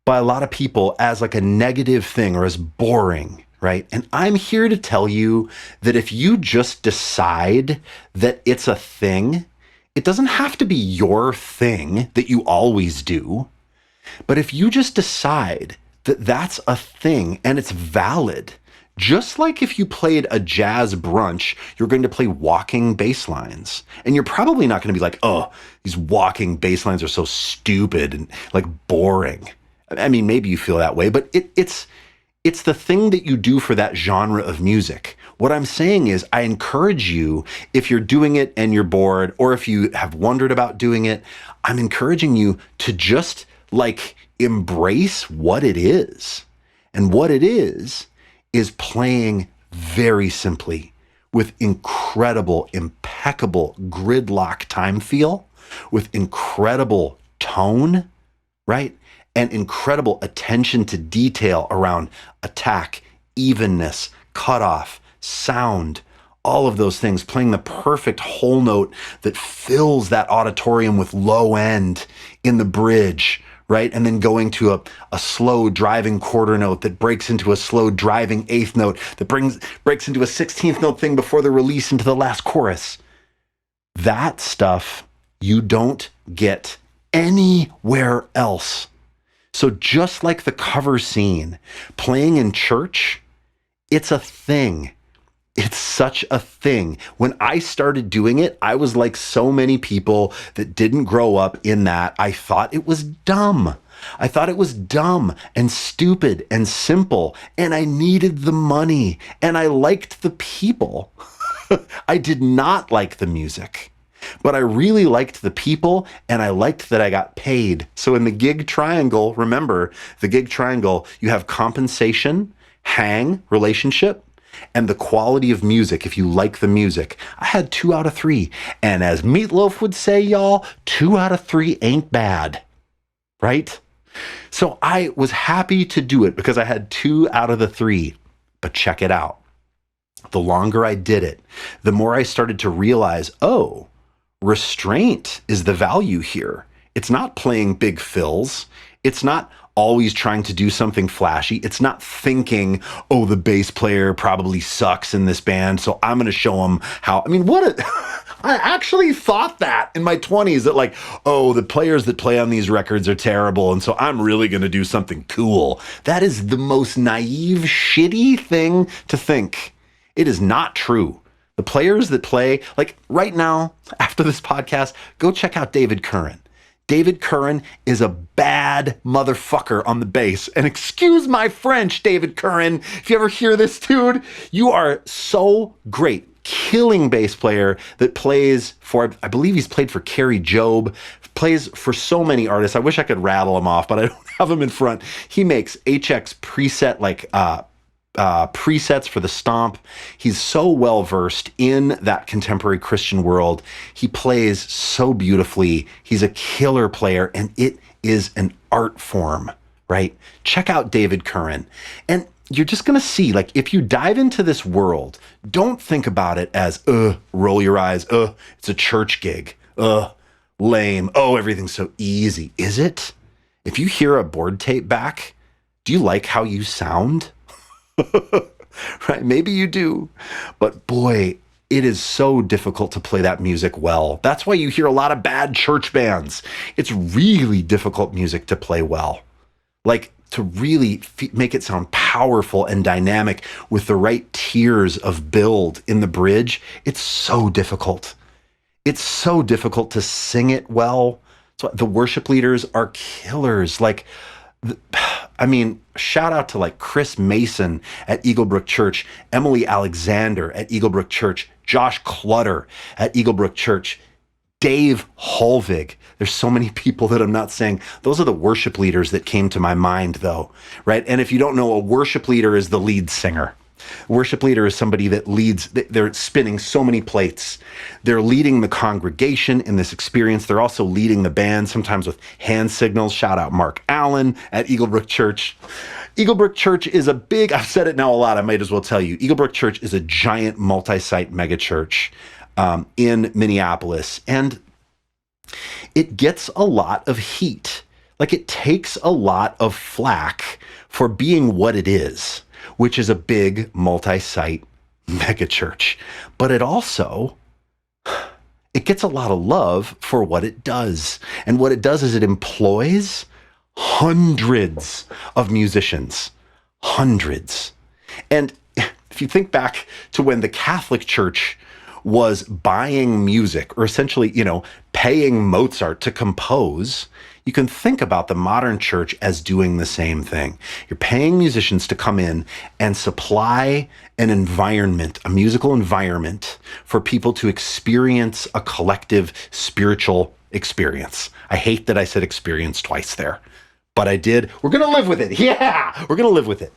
by a lot of people as like a negative thing or as boring, right? And I'm here to tell you that if you just decide that it's a thing, it doesn't have to be your thing that you always do. But if you just decide that that's a thing and it's valid, just like if you played a jazz brunch, you're going to play walking bass lines. And you're probably not going to be like, these walking bass lines are so stupid and like boring. I mean, maybe you feel that way, but it's the thing that you do for that genre of music. What I'm saying is I encourage you, if you're doing it and you're bored, or if you have wondered about doing it, I'm encouraging you to just like embrace what it is. And what it is playing very simply with incredible, impeccable gridlock time feel, with incredible tone, right? And incredible attention to detail around attack, evenness, cutoff, sound, all of those things, playing the perfect whole note that fills that auditorium with low end in the bridge, right? And then going to a slow driving quarter note that breaks into a slow driving eighth note that breaks into a 16th note thing before the release into the last chorus. That stuff you don't get anywhere else. So just like the cover scene, playing in church, it's a thing. It's such a thing. When I started doing it, I was like so many people that didn't grow up in that. I thought it was dumb. I thought it was dumb and stupid and simple, and I needed the money, and I liked the people. I did not like the music, but I really liked the people, and I liked that I got paid. So in the gig triangle, remember, the gig triangle, you have compensation, hang, relationship, and the quality of music. If you like the music, I had 2 out of 3. And as Meatloaf would say, y'all, 2 out of 3 ain't bad, right? So I was happy to do it because I had 2 out of the 3. But check it out. The longer I did it, the more I started to realize, oh, restraint is the value here. It's not playing big fills. It's not always trying to do something flashy. It's not thinking, oh, the bass player probably sucks in this band, so I'm going to show him how. I mean, I actually thought that in my 20s, that like, oh, the players that play on these records are terrible, and so I'm really going to do something cool. That is the most naive, shitty thing to think. It is not true. The players that play, like right now, after this podcast, go check out David Curran. David Curran is a bad motherfucker on the bass. And excuse my French, David Curran, if you ever hear this, dude, you are so great. Killing bass player that plays for, I believe he's played for Carrie Job, plays for so many artists. I wish I could rattle them off, but I don't have them in front. He makes HX preset, like presets for the stomp. He's so well versed in that contemporary Christian world. He plays so beautifully. He's a killer player, and it is an art form, right? Check out David Curran. And you're just going to see, like, if you dive into this world, don't think about it as, roll your eyes, it's a church gig, lame, everything's so easy. Is it? If you hear a board tape back, do you like how you sound? Right? Maybe you do, but boy, it is so difficult to play that music well. That's why you hear a lot of bad church bands. It's really difficult music to play well. Like, to really make it sound powerful and dynamic with the right tiers of build in the bridge, it's so difficult. It's so difficult to sing it well. So the worship leaders are killers. Like, I mean, shout out to like Chris Mason at Eaglebrook Church, Emily Alexander at Eaglebrook Church, Josh Clutter at Eaglebrook Church, Dave Holvig. There's so many people that I'm not saying. Those are the worship leaders that came to my mind, though, right? And if you don't know, a worship leader is the lead singer. Worship leader is somebody that leads, they're spinning so many plates. They're leading the congregation in this experience. They're also leading the band, sometimes with hand signals. Shout out Mark Allen at Eaglebrook Church. Eaglebrook Church is a big, I've said it now a lot, I might as well tell you. Eaglebrook Church is a giant multi-site megachurch in Minneapolis. And it gets a lot of heat. Like, it takes a lot of flack for being what it is, which is a big multi-site megachurch. But it also, it gets a lot of love for what it does. And what it does is it employs hundreds of musicians. Hundreds. And if you think back to when the Catholic Church was buying music, or essentially, paying Mozart to compose, you can think about the modern church as doing the same thing. You're paying musicians to come in and supply an environment, a musical environment, for people to experience a collective spiritual experience. I hate that I said experience twice there, but I did. We're going to live with it. Yeah, we're going to live with it.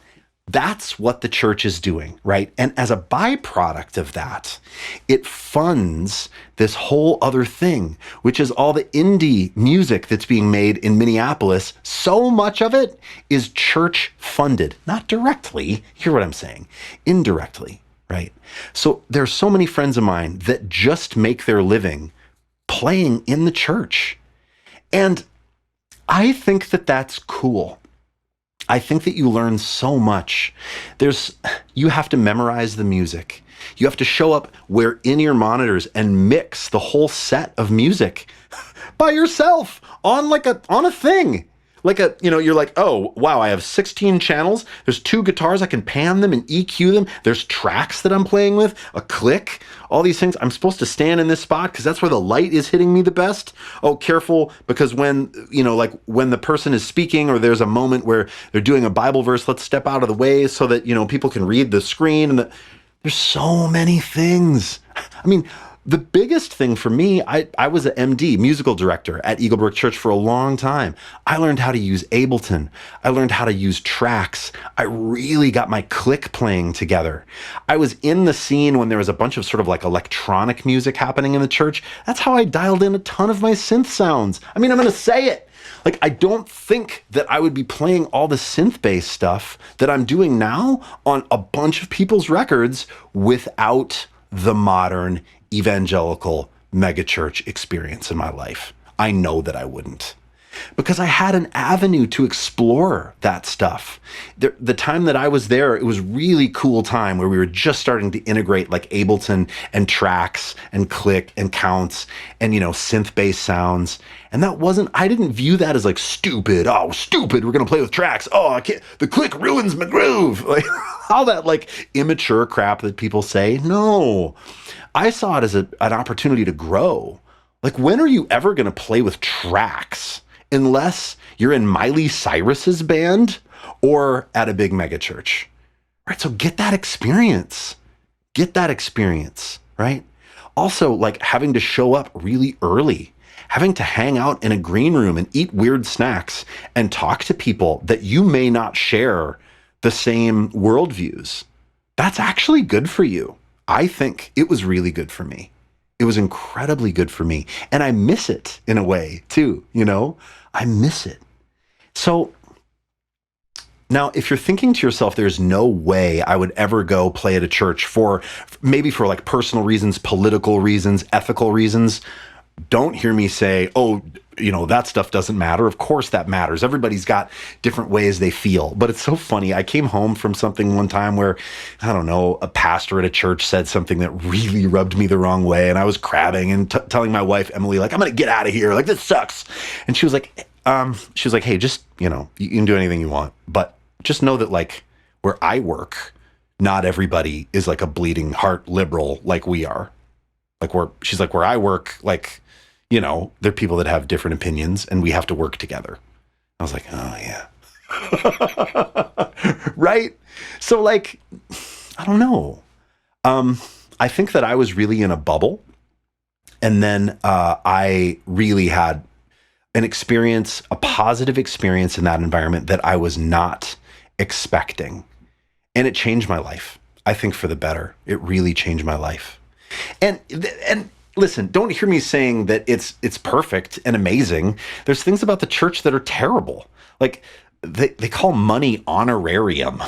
That's what the church is doing, right? And as a byproduct of that, it funds this whole other thing, which is all the indie music that's being made in Minneapolis. So much of it is church funded, not directly. Hear what I'm saying? Indirectly, right? So there's so many friends of mine that just make their living playing in the church. And I think that that's cool. I think that you learn so much. You have to memorize the music. You have to show up where in your monitors and mix the whole set of music. by yourself on a thing. You're like, oh, wow, I have 16 channels. There's 2 guitars. I can pan them and EQ them. There's tracks that I'm playing with, a click, all these things. I'm supposed to stand in this spot because that's where the light is hitting me the best. Oh, careful, because when the person is speaking or there's a moment where they're doing a Bible verse, let's step out of the way so that, people can read the screen. And there's so many things. I mean, the biggest thing for me, I was an MD, musical director at Eaglebrook Church for a long time. I learned how to use Ableton. I learned how to use tracks. I really got my click playing together. I was in the scene when there was a bunch of sort of like electronic music happening in the church. That's how I dialed in a ton of my synth sounds. I mean, I'm going to say it. I don't think that I would be playing all the synth-based stuff that I'm doing now on a bunch of people's records without the modern evangelical megachurch experience in my life. I know that I wouldn't, because I had an avenue to explore that stuff. The time that I was there, it was really cool time where we were just starting to integrate like Ableton and tracks and click and counts and, synth-based sounds. And I didn't view that as like stupid. Oh, stupid. We're going to play with tracks. Oh, I can't, the click ruins my groove. Like all that like immature crap that people say. No, I saw it as an opportunity to grow. Like, when are you ever going to play with tracks unless you're in Miley Cyrus's band or at a big mega church? Right? So get that experience. Get that experience, right? Also, like having to show up really early, having to hang out in a green room and eat weird snacks and talk to people that you may not share the same worldviews. That's actually good for you. I think it was really good for me. It was incredibly good for me. And I miss it in a way too, I miss it. So now, if you're thinking to yourself, there's no way I would ever go play at a church for like personal reasons, political reasons, ethical reasons, don't hear me say, oh, that stuff doesn't matter. Of course that matters. Everybody's got different ways they feel. But it's so funny. I came home from something one time where, I don't know, a pastor at a church said something that really rubbed me the wrong way. And I was crabbing and telling my wife, Emily, like, I'm going to get out of here. Like, this sucks. And she was like, hey, just, you can do anything you want. But just know that, like, where I work, not everybody is like a bleeding heart liberal like we are. Like, she's like, where I work, like, there are people that have different opinions and we have to work together. I was like, oh yeah. Right? So like, I don't know. I think that I was really in a bubble. And then I really had an experience, a positive experience in that environment that I was not expecting. And it changed my life. I think for the better. It really changed my life. And listen, don't hear me saying that it's perfect and amazing. There's things about the church that are terrible. Like they call money honorarium.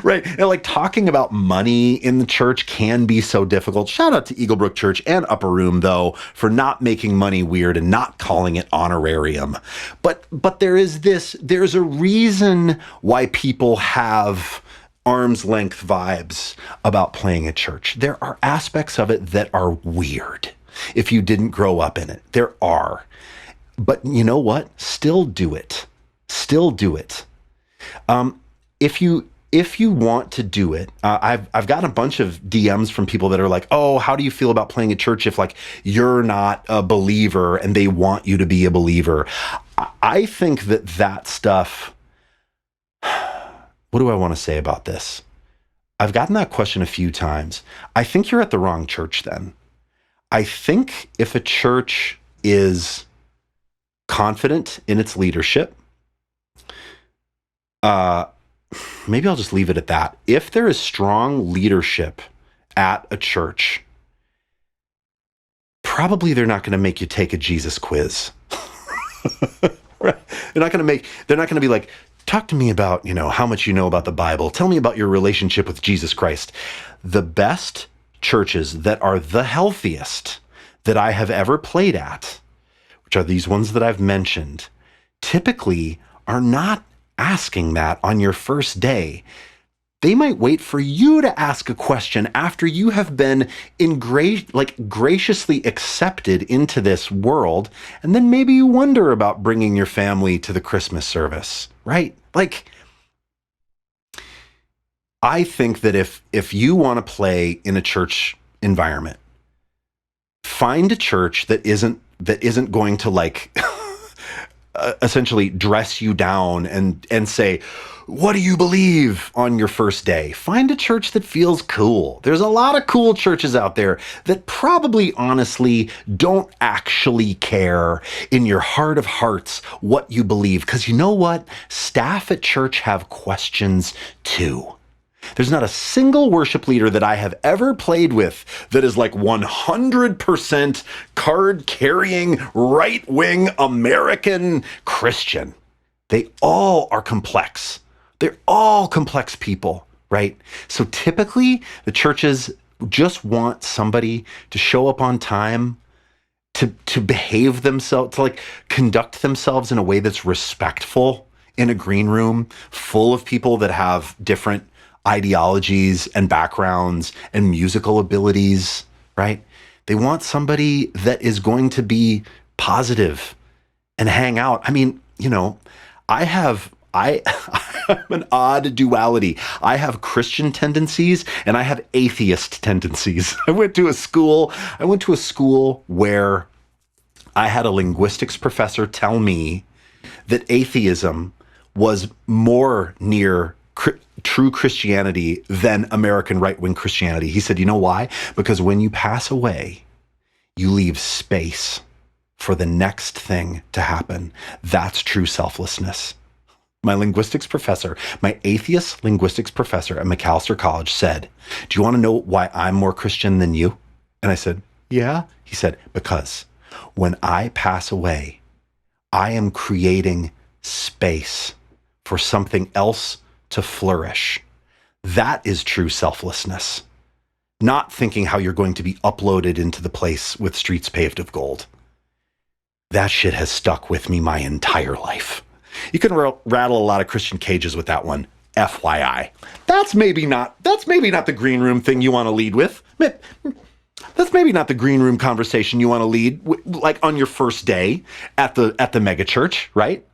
Right. And like talking about money in the church can be so difficult. Shout out to Eaglebrook Church and Upper Room, though, for not making money weird and not calling it honorarium. But there's a reason why people have arm's length vibes about playing at church. There are aspects of it that are weird if you didn't grow up in it. There are. But you know what? Still do it. Still do it. If you want to do it, I've got a bunch of DMs from people that are like, oh, how do you feel about playing at church if like you're not a believer and they want you to be a believer? I think that stuff. What do I want to say about this? I've gotten that question a few times. I think you're at the wrong church then. I think if a church is confident in its leadership, maybe I'll just leave it at that. If there is strong leadership at a church, probably they're not going to make you take a Jesus quiz. Right? They're not going to be like, talk to me about, how much you know about the Bible. Tell me about your relationship with Jesus Christ. The best churches that are the healthiest that I have ever played at, which are these ones that I've mentioned, typically are not asking that on your first day. They might wait for you to ask a question after you have been graciously accepted into this world, and then maybe you wonder about bringing your family to the Christmas service, right? Like, I think that if you want to play in a church environment, find a church that isn't going to like essentially dress you down and say, what do you believe on your first day? Find a church that feels cool. There's a lot of cool churches out there that probably honestly don't actually care in your heart of hearts what you believe. Because you know what? Staff at church have questions too. There's not a single worship leader that I have ever played with that is like 100% card-carrying, right-wing American Christian. They all are complex. They're all complex people, right? So typically, the churches just want somebody to show up on time, to behave themselves, to like conduct themselves in a way that's respectful in a green room full of people that have different ideologies and backgrounds and musical abilities, right? They want somebody that is going to be positive and hang out. I mean, you know, I'm an odd duality. I have Christian tendencies and I have atheist tendencies. I went to a school where I had a linguistics professor tell me that atheism was more near true Christianity than American right-wing Christianity. He said, you know why? Because when you pass away, you leave space for the next thing to happen. That's true selflessness. My linguistics professor, my atheist linguistics professor at Macalester College said, do you want to know why I'm more Christian than you? And I said, yeah. He said, because when I pass away, I am creating space for something else to flourish. That is true selflessness. Not thinking how you're going to be uploaded into the place with streets paved of gold. That shit has stuck with me my entire life. You can rattle a lot of Christian cages with that one. FYI. That's maybe not the green room thing you want to lead with. That's maybe not the green room conversation you want to lead like on your first day at the megachurch, right?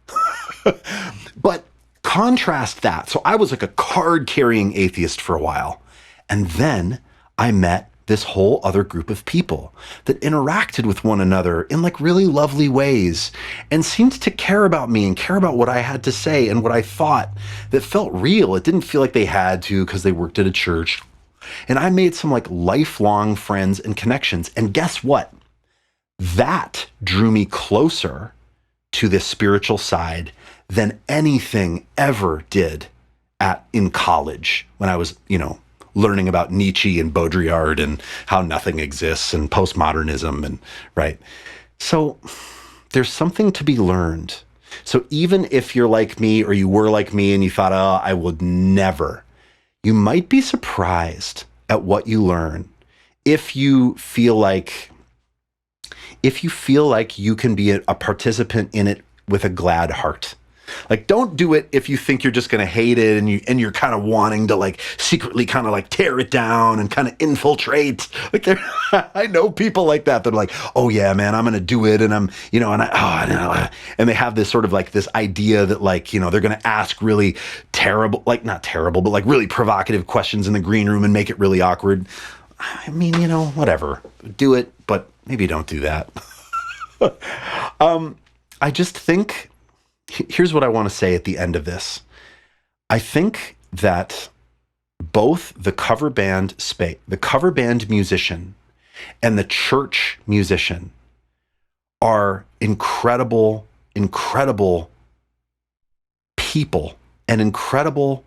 But contrast that. So I was like a card-carrying atheist for a while. And then I met this whole other group of people that interacted with one another in like really lovely ways and seemed to care about me and care about what I had to say and what I thought that felt real. It didn't feel like they had to because they worked at a church. And I made some like lifelong friends and connections. And guess what? That drew me closer to this spiritual side than anything ever did in college when I was, learning about Nietzsche and Baudrillard and how nothing exists and postmodernism and right. So there's something to be learned. So even if you're like me or you were like me and you thought, oh, I would never, you might be surprised at what you learn if you feel like you can be a participant in it with a glad heart. Like, don't do it if you think you're just going to hate it and you're kind of wanting to like secretly kind of like tear it down and kind of infiltrate. Like, I know people like that. They're like, oh yeah, man, I'm going to do it. And I'm, and they have this sort of like this idea that like, they're going to ask really terrible, like not terrible, but like really provocative questions in the green room and make it really awkward. I mean, whatever, do it, but maybe don't do that. I just think, here's what I want to say at the end of this. I think that both the cover band musician and the church musician are incredible, incredible people and incredible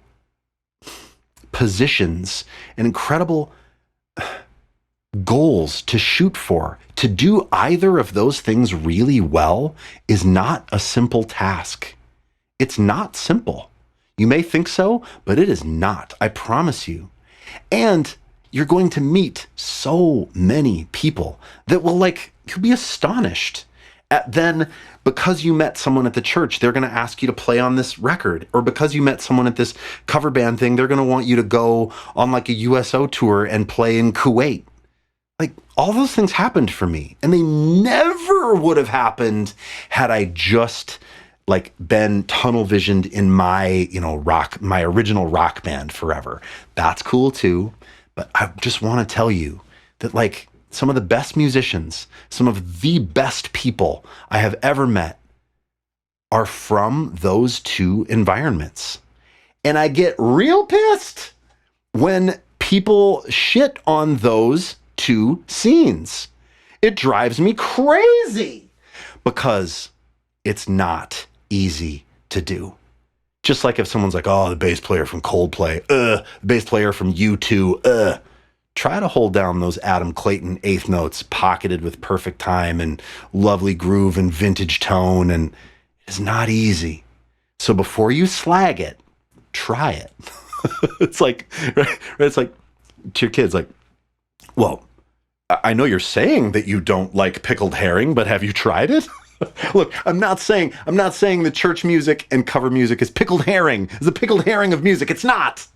positions and incredible goals to shoot for. To do either of those things really well is not a simple task. It's not simple. You may think so, but it is not. I promise you. And you're going to meet so many people that will you'll be astonished Then because you met someone at the church, they're going to ask you to play on this record. Or because you met someone at this cover band thing, they're going to want you to go on like a USO tour and play in Kuwait. Like, all those things happened for me, and they never would have happened had I just like been tunnel visioned in my, my original rock band forever. That's cool too. But I just want to tell you that like some of the best musicians, some of the best people I have ever met are from those two environments. And I get real pissed when people shit on those two scenes. It drives me crazy because it's not easy to do. Just like if someone's like, oh, the bass player from Coldplay, the bass player from U2, try to hold down those Adam Clayton eighth notes pocketed with perfect time and lovely groove and vintage tone, and it's not easy. So before you slag it, try it. It's like, right? It's like to your kids, like, well, I know you're saying that you don't like pickled herring, but have you tried it? Look, I'm not saying that church music and cover music is pickled herring. It's the pickled herring of music. It's not.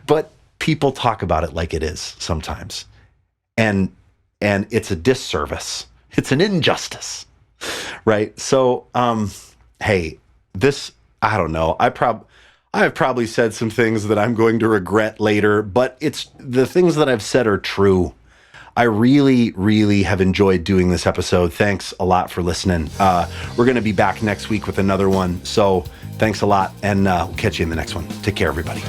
But people talk about it like it is sometimes. And it's a disservice. It's an injustice. Right? So, hey, this, I don't know. I have probably said some things that I'm going to regret later, but it's the things that I've said are true. I really, really have enjoyed doing this episode. Thanks a lot for listening. We're going to be back next week with another one. So thanks a lot, and we'll catch you in the next one. Take care, everybody.